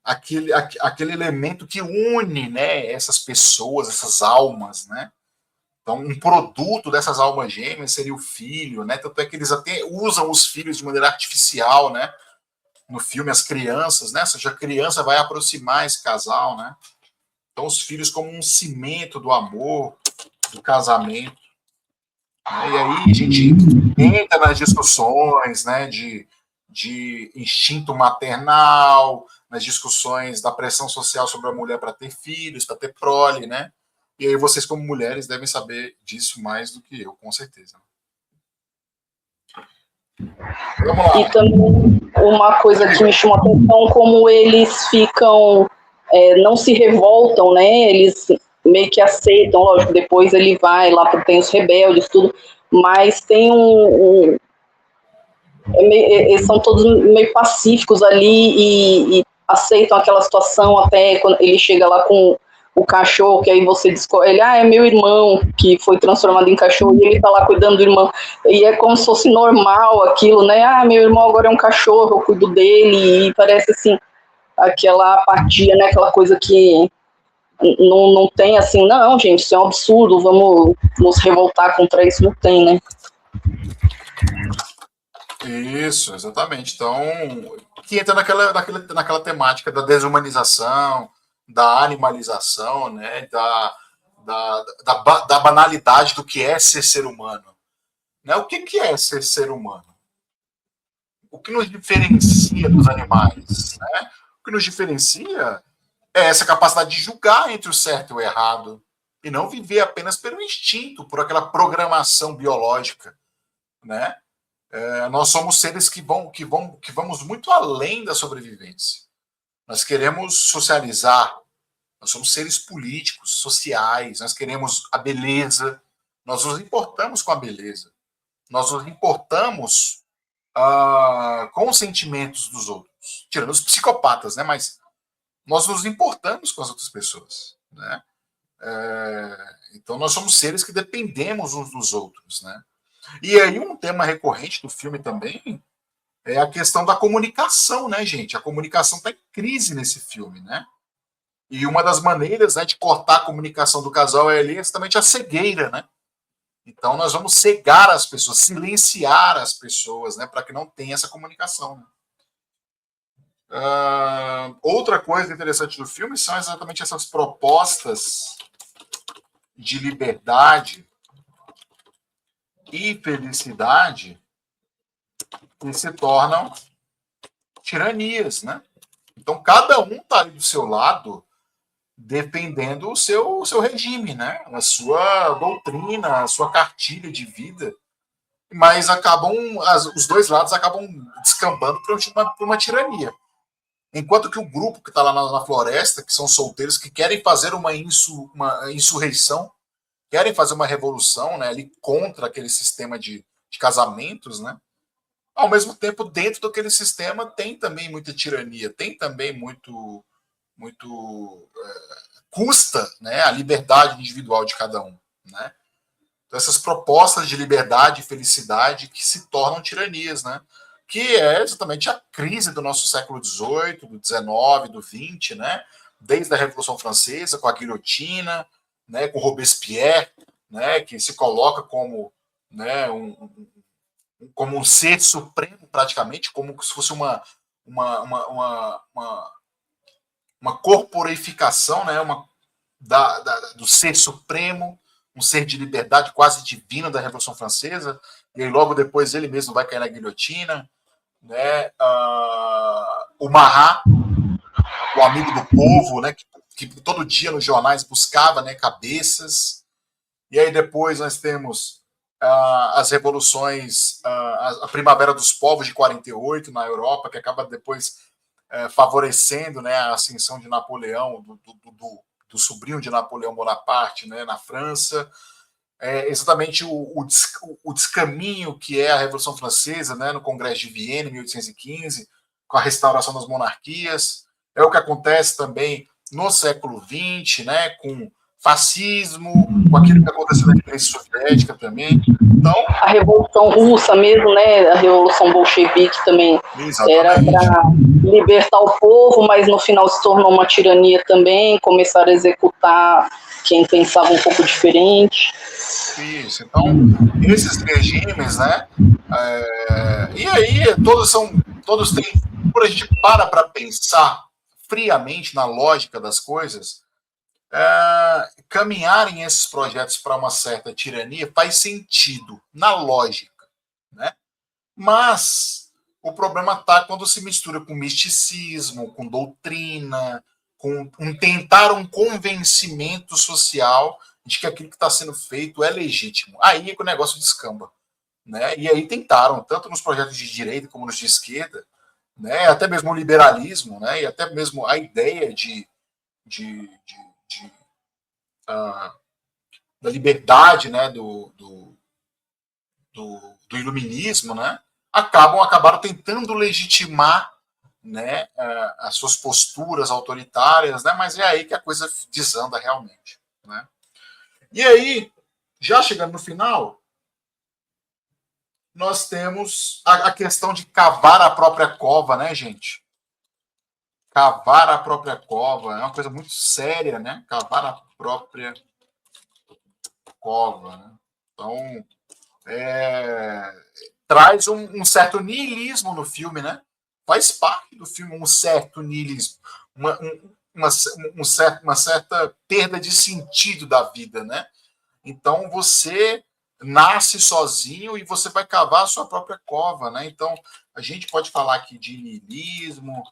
Aquele elemento que une, né, essas pessoas, essas almas, né? Então, um produto dessas almas gêmeas seria o filho, né? Tanto é que eles até usam os filhos de maneira artificial, né? No filme, as crianças, né? Ou seja, a criança vai aproximar esse casal, né? Então, os filhos como um cimento do amor, do casamento. Né? E aí a gente entra nas discussões, né? De instinto maternal, nas discussões da pressão social sobre a mulher para ter filhos, para ter prole, né? E aí vocês, como mulheres, devem saber disso mais do que eu, com certeza. Vamos lá. E também uma coisa que me chamou a atenção, como eles ficam, não se revoltam, né? Eles meio que aceitam, lógico, depois ele vai lá, tem os rebeldes, tudo, mas tem eles são todos meio pacíficos ali e aceitam aquela situação até quando ele chega lá com o cachorro, que aí você descobre, ele, é meu irmão que foi transformado em cachorro e ele tá lá cuidando do irmão, e é como se fosse normal aquilo, né, meu irmão agora é um cachorro, eu cuido dele, e parece assim, aquela apatia, né, aquela coisa que não tem assim, não, gente, isso é um absurdo, vamos nos revoltar contra isso, não tem, né. Isso, exatamente. Então, que entra naquela temática da desumanização, da animalização, né? Da banalidade do que é ser humano. Né? O que é ser humano? O que nos diferencia dos animais? Né? O que nos diferencia é essa capacidade de julgar entre o certo e o errado, e não viver apenas pelo instinto, por aquela programação biológica, né? Nós somos seres que vamos muito além da sobrevivência. Nós queremos socializar, nós somos seres políticos, sociais, nós queremos a beleza, nós nos importamos com a beleza, nós nos importamos com os sentimentos dos outros, tirando os psicopatas, né? Mas nós nos importamos com as outras pessoas, né? Então nós somos seres que dependemos uns dos outros, né? E aí um tema recorrente do filme também é a questão da comunicação, né, gente? A comunicação está em crise nesse filme, né? E uma das maneiras, né, de cortar a comunicação do casal é ali exatamente a cegueira, né? Então nós vamos cegar as pessoas, silenciar as pessoas, né, para que não tenha essa comunicação. Né? Outra coisa interessante do filme são exatamente essas propostas de liberdade e felicidade que se tornam tiranias, né? Então cada um está ali do seu lado defendendo o seu regime, né? A sua doutrina, a sua cartilha de vida, mas os dois lados acabam descambando para uma tirania. Enquanto que o grupo que está lá na floresta, que são solteiros, que querem fazer uma insurreição, querem fazer uma revolução, né, ali contra aquele sistema de casamentos, né? Ao mesmo tempo, dentro daquele sistema tem também muita tirania, tem também muito custa, né, a liberdade individual de cada um, né? Então, essas propostas de liberdade e felicidade que se tornam tiranias, né? Que é exatamente a crise do nosso século XVIII, do XIX, do XX, né? Desde a Revolução Francesa, com a guilhotina, né, com Robespierre, né, que se coloca como, né, como um ser supremo, praticamente, como se fosse uma corporificação, né, do ser supremo, um ser de liberdade quase divino da Revolução Francesa, e aí logo depois ele mesmo vai cair na guilhotina, né? O Marat, o amigo do povo, né? Que todo dia nos jornais buscava, né, cabeças. E aí depois nós temos as revoluções, a Primavera dos Povos de 48 na Europa, que acaba depois favorecendo, né, a ascensão de Napoleão, do sobrinho de Napoleão Bonaparte, né, na França. Exatamente o descaminho que é a Revolução Francesa, né, no Congresso de Viena, em 1815, com a restauração das monarquias. É o que acontece também no século XX, né, com fascismo, com aquilo que aconteceu na República Soviética também. Então, a Revolução Russa mesmo, né, a Revolução Bolchevique também, exatamente, era para libertar o povo, mas no final se tornou uma tirania também, começaram a executar quem pensava um pouco diferente. Isso, então, esses regimes, né, e aí todos têm, quando a gente para pensar friamente na lógica das coisas, caminharem esses projetos para uma certa tirania faz sentido na lógica, né? Mas o problema está quando se mistura com misticismo, com doutrina, com tentar um convencimento social de que aquilo que está sendo feito é legítimo. Aí é que o negócio descamba, né? E aí tentaram, tanto nos projetos de direita como nos de esquerda, né? Até mesmo o liberalismo, né? E até mesmo a ideia da liberdade, né, do iluminismo, né, acabaram tentando legitimar, né, as suas posturas autoritárias, né, mas é aí que a coisa desanda realmente, né. E aí, já chegando no final, nós temos a questão de cavar a própria cova, né, gente? Cavar a própria cova é uma coisa muito séria, né? Cavar a própria cova, né? Então, traz um certo niilismo no filme, né? Faz parte do filme um certo niilismo, uma certa perda de sentido da vida, né? Então, você nasce sozinho e você vai cavar a sua própria cova, né? Então, a gente pode falar aqui de niilismo,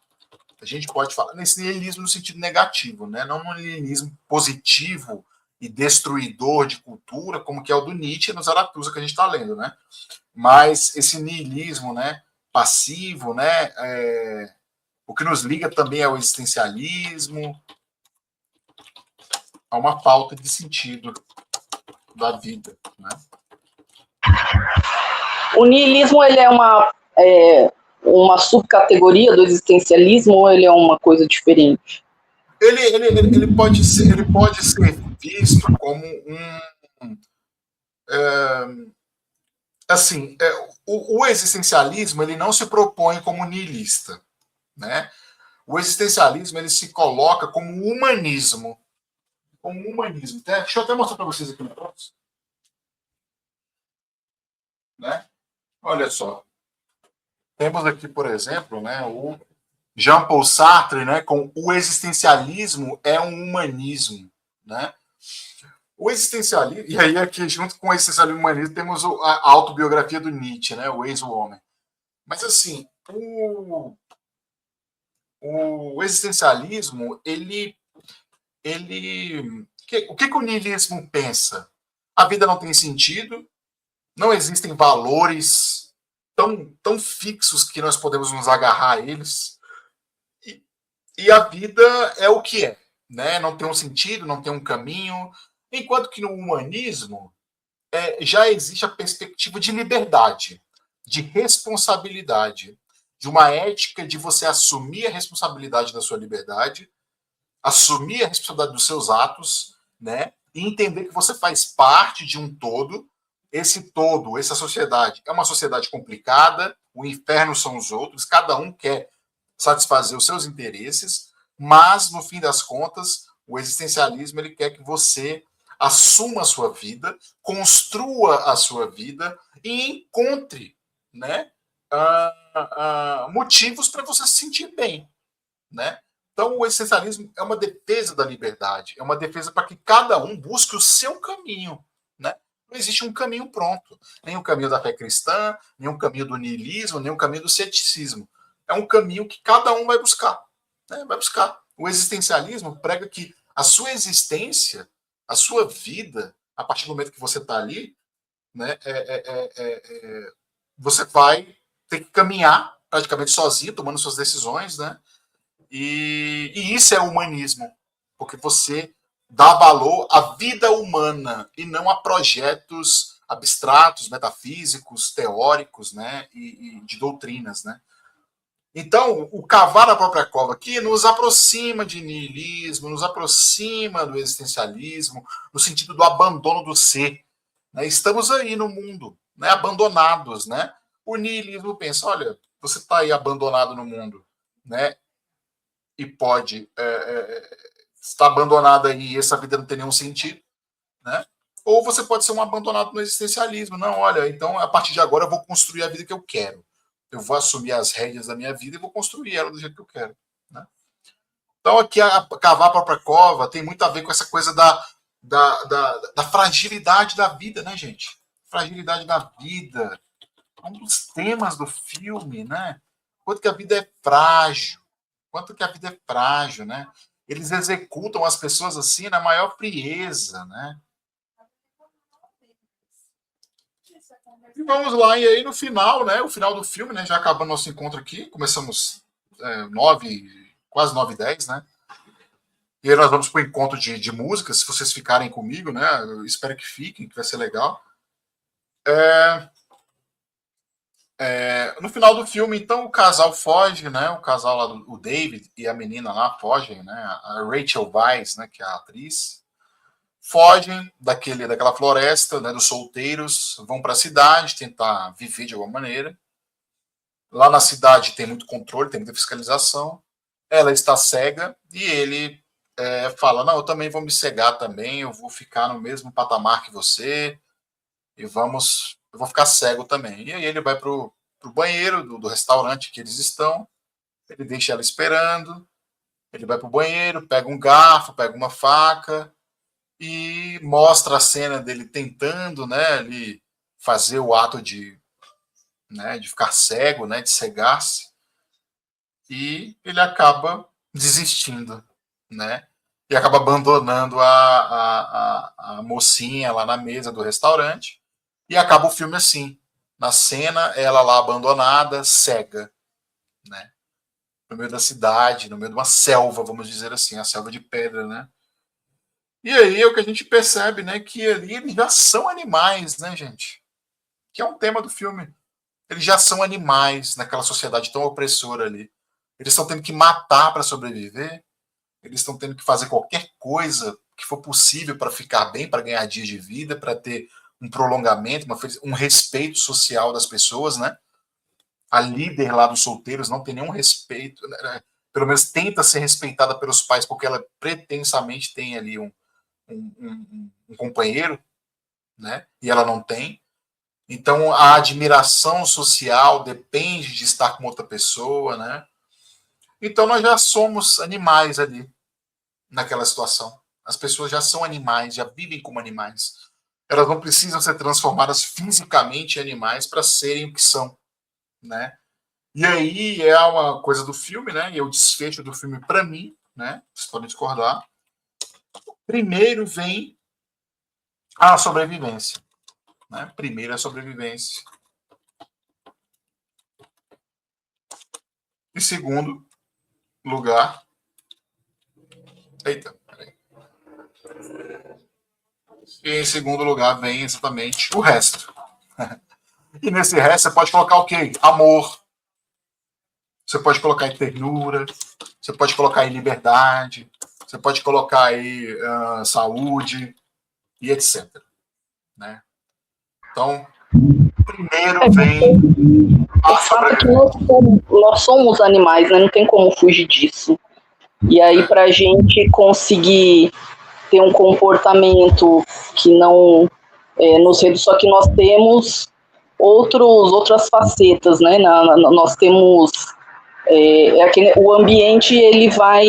a gente pode falar nesse niilismo no sentido negativo, né? Não no niilismo positivo e destruidor de cultura, como que é o do Nietzsche no Zaratustra que a gente está lendo, né? Mas esse niilismo, né, passivo, né, o que nos liga também ao existencialismo, a uma falta de sentido da vida, né? O niilismo, ele é uma subcategoria do existencialismo ou ele é uma coisa diferente? Ele pode ser visto como assim, o existencialismo ele não se propõe como niilista, né? O existencialismo ele se coloca como humanismo, Deixa eu até mostrar para vocês aqui um negócio, né? Olha só, temos aqui, por exemplo, né, o Jean-Paul Sartre, né, com o existencialismo é um humanismo, né? O existencialismo, e aí aqui junto com o existencialismo humanismo temos a autobiografia do Nietzsche, né, o Ex-Homem. Mas assim, o existencialismo, o que o niilismo pensa? A vida não tem sentido, não existem valores tão fixos que nós podemos nos agarrar a eles, e a vida é o que é, né? Não tem um sentido, não tem um caminho, enquanto que no humanismo já existe a perspectiva de liberdade, de responsabilidade, de uma ética de você assumir a responsabilidade da sua liberdade, assumir a responsabilidade dos seus atos, né? E entender que você faz parte de um todo. Essa sociedade é uma sociedade complicada, o inferno são os outros, cada um quer satisfazer os seus interesses, mas, no fim das contas, o existencialismo ele quer que você assuma a sua vida, construa a sua vida e encontre, né, motivos para você se sentir bem, né? Então, o existencialismo é uma defesa da liberdade, é uma defesa para que cada um busque o seu caminho, né? Não existe um caminho pronto, nem o caminho da fé cristã, nem o caminho do niilismo, nem o caminho do ceticismo. É um caminho que cada um vai buscar, né? Vai buscar. O existencialismo prega que a sua existência, a sua vida, a partir do momento que você está ali, né, você vai ter que caminhar praticamente sozinho, tomando suas decisões, né? E isso é humanismo, porque você dá valor à vida humana e não a projetos abstratos, metafísicos, teóricos, né, e de doutrinas, né. Então, o cavar a própria cova aqui nos aproxima de niilismo, nos aproxima do existencialismo, no sentido do abandono do ser, né. Estamos aí no mundo, né, abandonados, né. O niilismo pensa, olha, você está aí abandonado no mundo, né, e pode estar abandonado aí e essa vida não tem nenhum sentido, né? Ou você pode ser um abandonado no existencialismo. Não, olha, então a partir de agora eu vou construir a vida que eu quero. Eu vou assumir as rédeas da minha vida e vou construir ela do jeito que eu quero, né? Então aqui a cavar a própria cova tem muito a ver com essa coisa da fragilidade da vida, né, gente? Fragilidade da vida. É um dos temas do filme, né? Quanto que a vida é frágil. Quanto que a vida é frágil, né? Eles executam as pessoas assim na maior frieza, né? E vamos lá, e aí no final, né? O final do filme, né? Já acabando nosso encontro aqui, começamos 9, quase 9h10, né? E aí nós vamos para o encontro de música, se vocês ficarem comigo, né? Eu espero que fiquem, que vai ser legal. No final do filme, então, o casal foge, né? O casal lá, o David e a menina lá fogem, né? A Rachel Weisz, né? Que é a atriz, fogem daquela floresta, né? Dos solteiros, vão para a cidade tentar viver de alguma maneira. Lá na cidade tem muito controle, tem muita fiscalização. Ela está cega e ele fala, não, eu também vou me cegar também, eu vou ficar no mesmo patamar que você e eu vou ficar cego também. E aí ele vai pro banheiro do restaurante que eles estão, ele deixa ela esperando, ele vai pro banheiro, pega um garfo, pega uma faca e mostra a cena dele tentando, né, ali fazer o ato de ficar cego, né, de cegar-se, e ele acaba desistindo, né, e acaba abandonando a mocinha lá na mesa do restaurante, e acaba o filme assim, na cena, ela lá abandonada, cega, né, no meio da cidade, no meio de uma selva, vamos dizer assim, a selva de pedra, né. E aí é o que a gente percebe, né, que ali eles já são animais, né, gente, que é um tema do filme. Eles já são animais naquela sociedade tão opressora ali. Eles estão tendo que matar para sobreviver, eles estão tendo que fazer qualquer coisa que for possível para ficar bem, para ganhar dias de vida, para ter um prolongamento, um respeito social das pessoas, né? A líder lá dos solteiros não tem nenhum respeito, né? Pelo menos tenta ser respeitada pelos pais, porque ela pretensamente tem ali um companheiro, né? E ela não tem. Então a admiração social depende de estar com outra pessoa, né? Então nós já somos animais ali naquela situação. As pessoas já são animais, já vivem como animais. Elas não precisam ser transformadas fisicamente em animais para serem o que são, né? E aí é uma coisa do filme, né? E o desfecho do filme para mim, né? Vocês podem discordar. Primeiro vem a sobrevivência, né? Primeiro a sobrevivência. Em segundo lugar, peraí. E em segundo lugar vem exatamente o resto. E nesse resto você pode colocar o quê? Amor. Você pode colocar em ternura. Você pode colocar em liberdade. Você pode colocar aí saúde e etc. Né? Então, primeiro vem o fato é que nós somos animais, né? Não tem como fugir disso. E aí, para a gente conseguir ter um comportamento que não nos reduz, só que nós temos outras facetas, né? Nós temos o ambiente, ele vai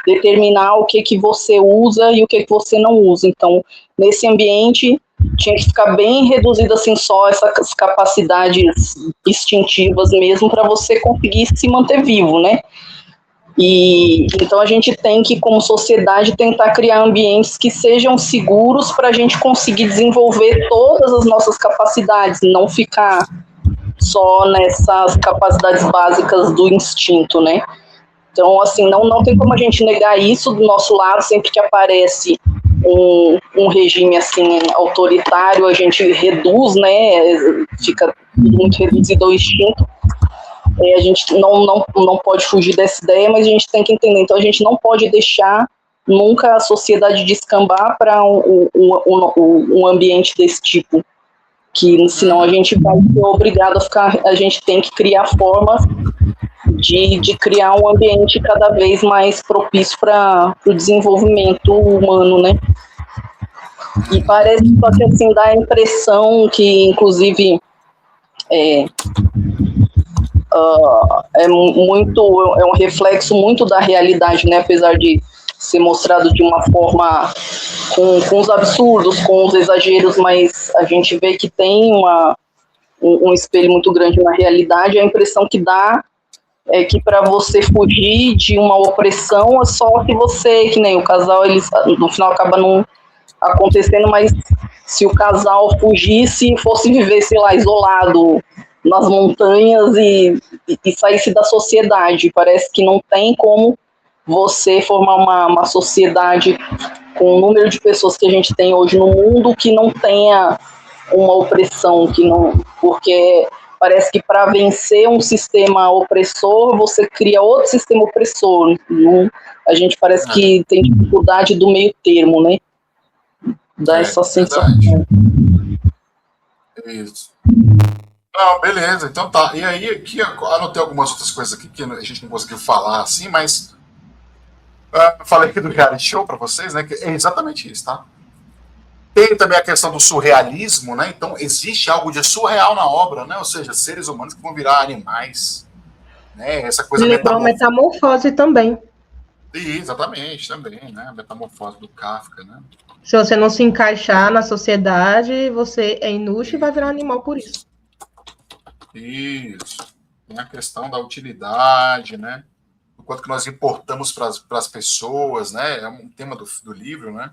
determinar o que você usa e o que você não usa. Então, nesse ambiente, tinha que ficar bem reduzido assim, só essas capacidades instintivas mesmo, para você conseguir se manter vivo, né? E então a gente tem que, como sociedade, tentar criar ambientes que sejam seguros para a gente conseguir desenvolver todas as nossas capacidades, não ficar só nessas capacidades básicas do instinto, né? Então, assim, não tem como a gente negar isso do nosso lado. Sempre que aparece um regime, assim, autoritário, a gente reduz, né? Fica muito reduzido ao instinto. A gente não pode fugir dessa ideia, mas a gente tem que entender. Então, a gente não pode deixar nunca a sociedade descambar para um ambiente desse tipo, que senão a gente vai ser obrigado a ficar. A gente tem que criar formas de criar um ambiente cada vez mais propício para o desenvolvimento humano, né? E parece só que assim dá a impressão que, inclusive, é um reflexo muito da realidade, né? Apesar de ser mostrado de uma forma com os absurdos, com os exageros, mas a gente vê que tem um espelho muito grande na realidade. A impressão que dá é que para você fugir de uma opressão é só que você, que nem o casal, eles no final acaba não acontecendo, mas se o casal fugisse e fosse viver, sei lá, isolado nas montanhas e saísse da sociedade, parece que não tem como você formar uma sociedade com o número de pessoas que a gente tem hoje no mundo que não tenha uma opressão, que não, porque parece que para vencer um sistema opressor, você cria outro sistema opressor. Não, a gente parece que tem dificuldade do meio termo, né? Dá essa sensação. Isso. Não, beleza, então tá. E aí, aqui anotei algumas outras coisas aqui que a gente não conseguiu falar assim, mas falei aqui do reality show para vocês, né? Que é exatamente isso, tá? Tem também a questão do surrealismo, né? Então, existe algo de surreal na obra, né? Ou seja, seres humanos que vão virar animais, né? Essa coisa metamorfose também. E, exatamente, também, né? A metamorfose do Kafka, né? Se você não se encaixar na sociedade, você é inútil e vai virar animal por isso. Isso. Tem a questão da utilidade, né? O quanto que nós importamos para as pessoas, né? É um tema do livro, né?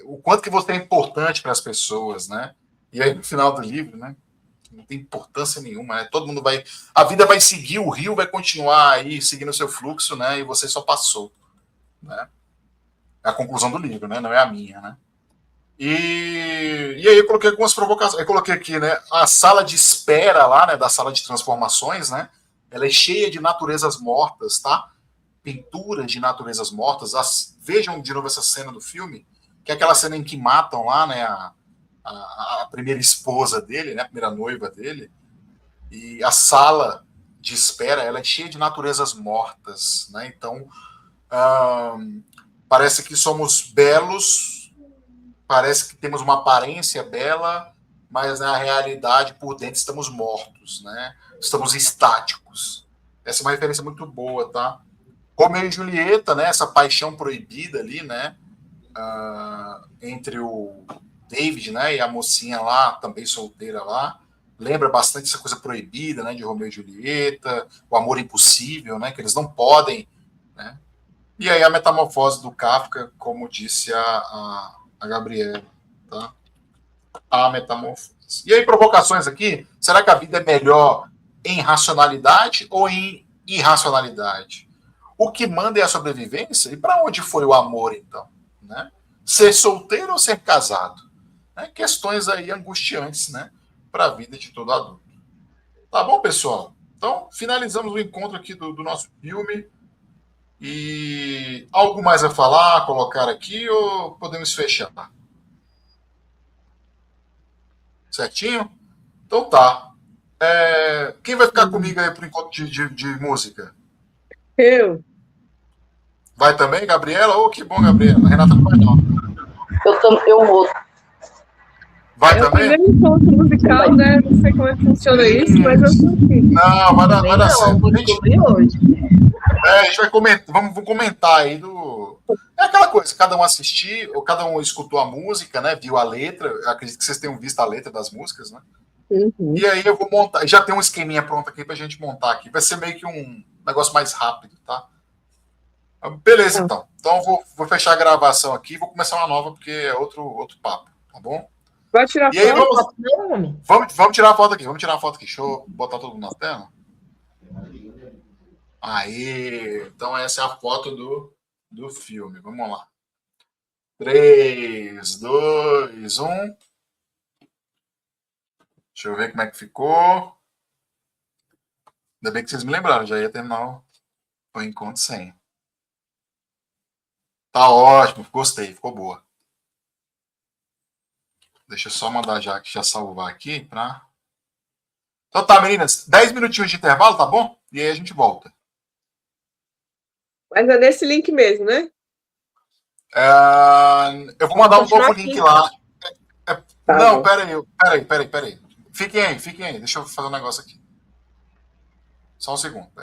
O quanto que você é importante para as pessoas, né? E aí no final do livro, né? Não tem importância nenhuma, né? Todo mundo vai, a vida vai seguir, o rio vai continuar aí seguindo o seu fluxo, né? E você só passou, né? É a conclusão do livro, né? Não é a minha, né? E aí eu coloquei algumas provocações. Eu coloquei aqui, né? A sala de espera lá, né? Da sala de transformações, né? Ela é cheia de naturezas mortas, tá? Pinturas de naturezas mortas. Vejam de novo essa cena do filme, que é aquela cena em que matam lá, né? A primeira esposa dele, né? A primeira noiva dele. E a sala de espera, ela é cheia de naturezas mortas, né? Então, parece que somos belos. Parece que temos uma aparência bela, mas na realidade, por dentro, estamos mortos, né? Estamos estáticos. Essa é uma referência muito boa, tá? Romeu e Julieta, né? Essa paixão proibida ali, né? Entre o David, né? E a mocinha lá, também solteira lá. Lembra bastante essa coisa proibida, né? De Romeu e Julieta, o amor impossível, né? Que eles não podem, né? E aí a metamorfose do Kafka, como disse a Gabriela, tá? A metamorfose. E aí, provocações aqui. Será que a vida é melhor em racionalidade ou em irracionalidade? O que manda é a sobrevivência? E para onde foi o amor, então? Né? Ser solteiro ou ser casado? Né? Questões aí angustiantes, né? Para a vida de todo adulto. Tá bom, pessoal? Então, finalizamos o encontro aqui do nosso filme. E algo mais a falar, colocar aqui, ou podemos fechar? Certinho? Então tá. Quem vai ficar comigo aí pro encontro de música? Eu. Vai também, Gabriela? Oh, que bom, Gabriela. A Renata não vai não. Eu vou. Vai também? É o primeiro encontro musical, né? Não sei como é que funciona isso, mas eu tô aqui. Não, vai dar certo. Vou descobrir hoje. A gente vai comentar, vamos comentar aí É aquela coisa, cada um assistiu, ou cada um escutou a música, né? Viu a letra. Eu acredito que vocês tenham visto a letra das músicas, né? Uhum. E aí eu vou montar. Já tem um esqueminha pronto aqui pra gente montar aqui. Vai ser meio que um negócio mais rápido, tá? Beleza, Tá. então. Então eu vou fechar a gravação aqui e vou começar uma nova, porque é outro papo, tá bom? Vai tirar E aí foto? vamos tirar a foto aqui. Vamos tirar a foto aqui. Deixa eu botar todo mundo na tela. Aí, então essa é a foto do filme. Vamos lá. 3, 2, 1. Deixa eu ver como é que ficou. Ainda bem que vocês me lembraram, já ia terminar o encontro sem. Tá ótimo, gostei, ficou boa. Deixa eu só mandar já salvar aqui pra. Então tá, meninas, 10 minutinhos de intervalo, tá bom? E aí a gente volta. Mas é nesse link mesmo, né? Eu vou mandar um Continuar novo aqui. link lá. Tá Não, bom. peraí. Fiquem aí. Deixa eu fazer um negócio aqui. Só um segundo, peraí.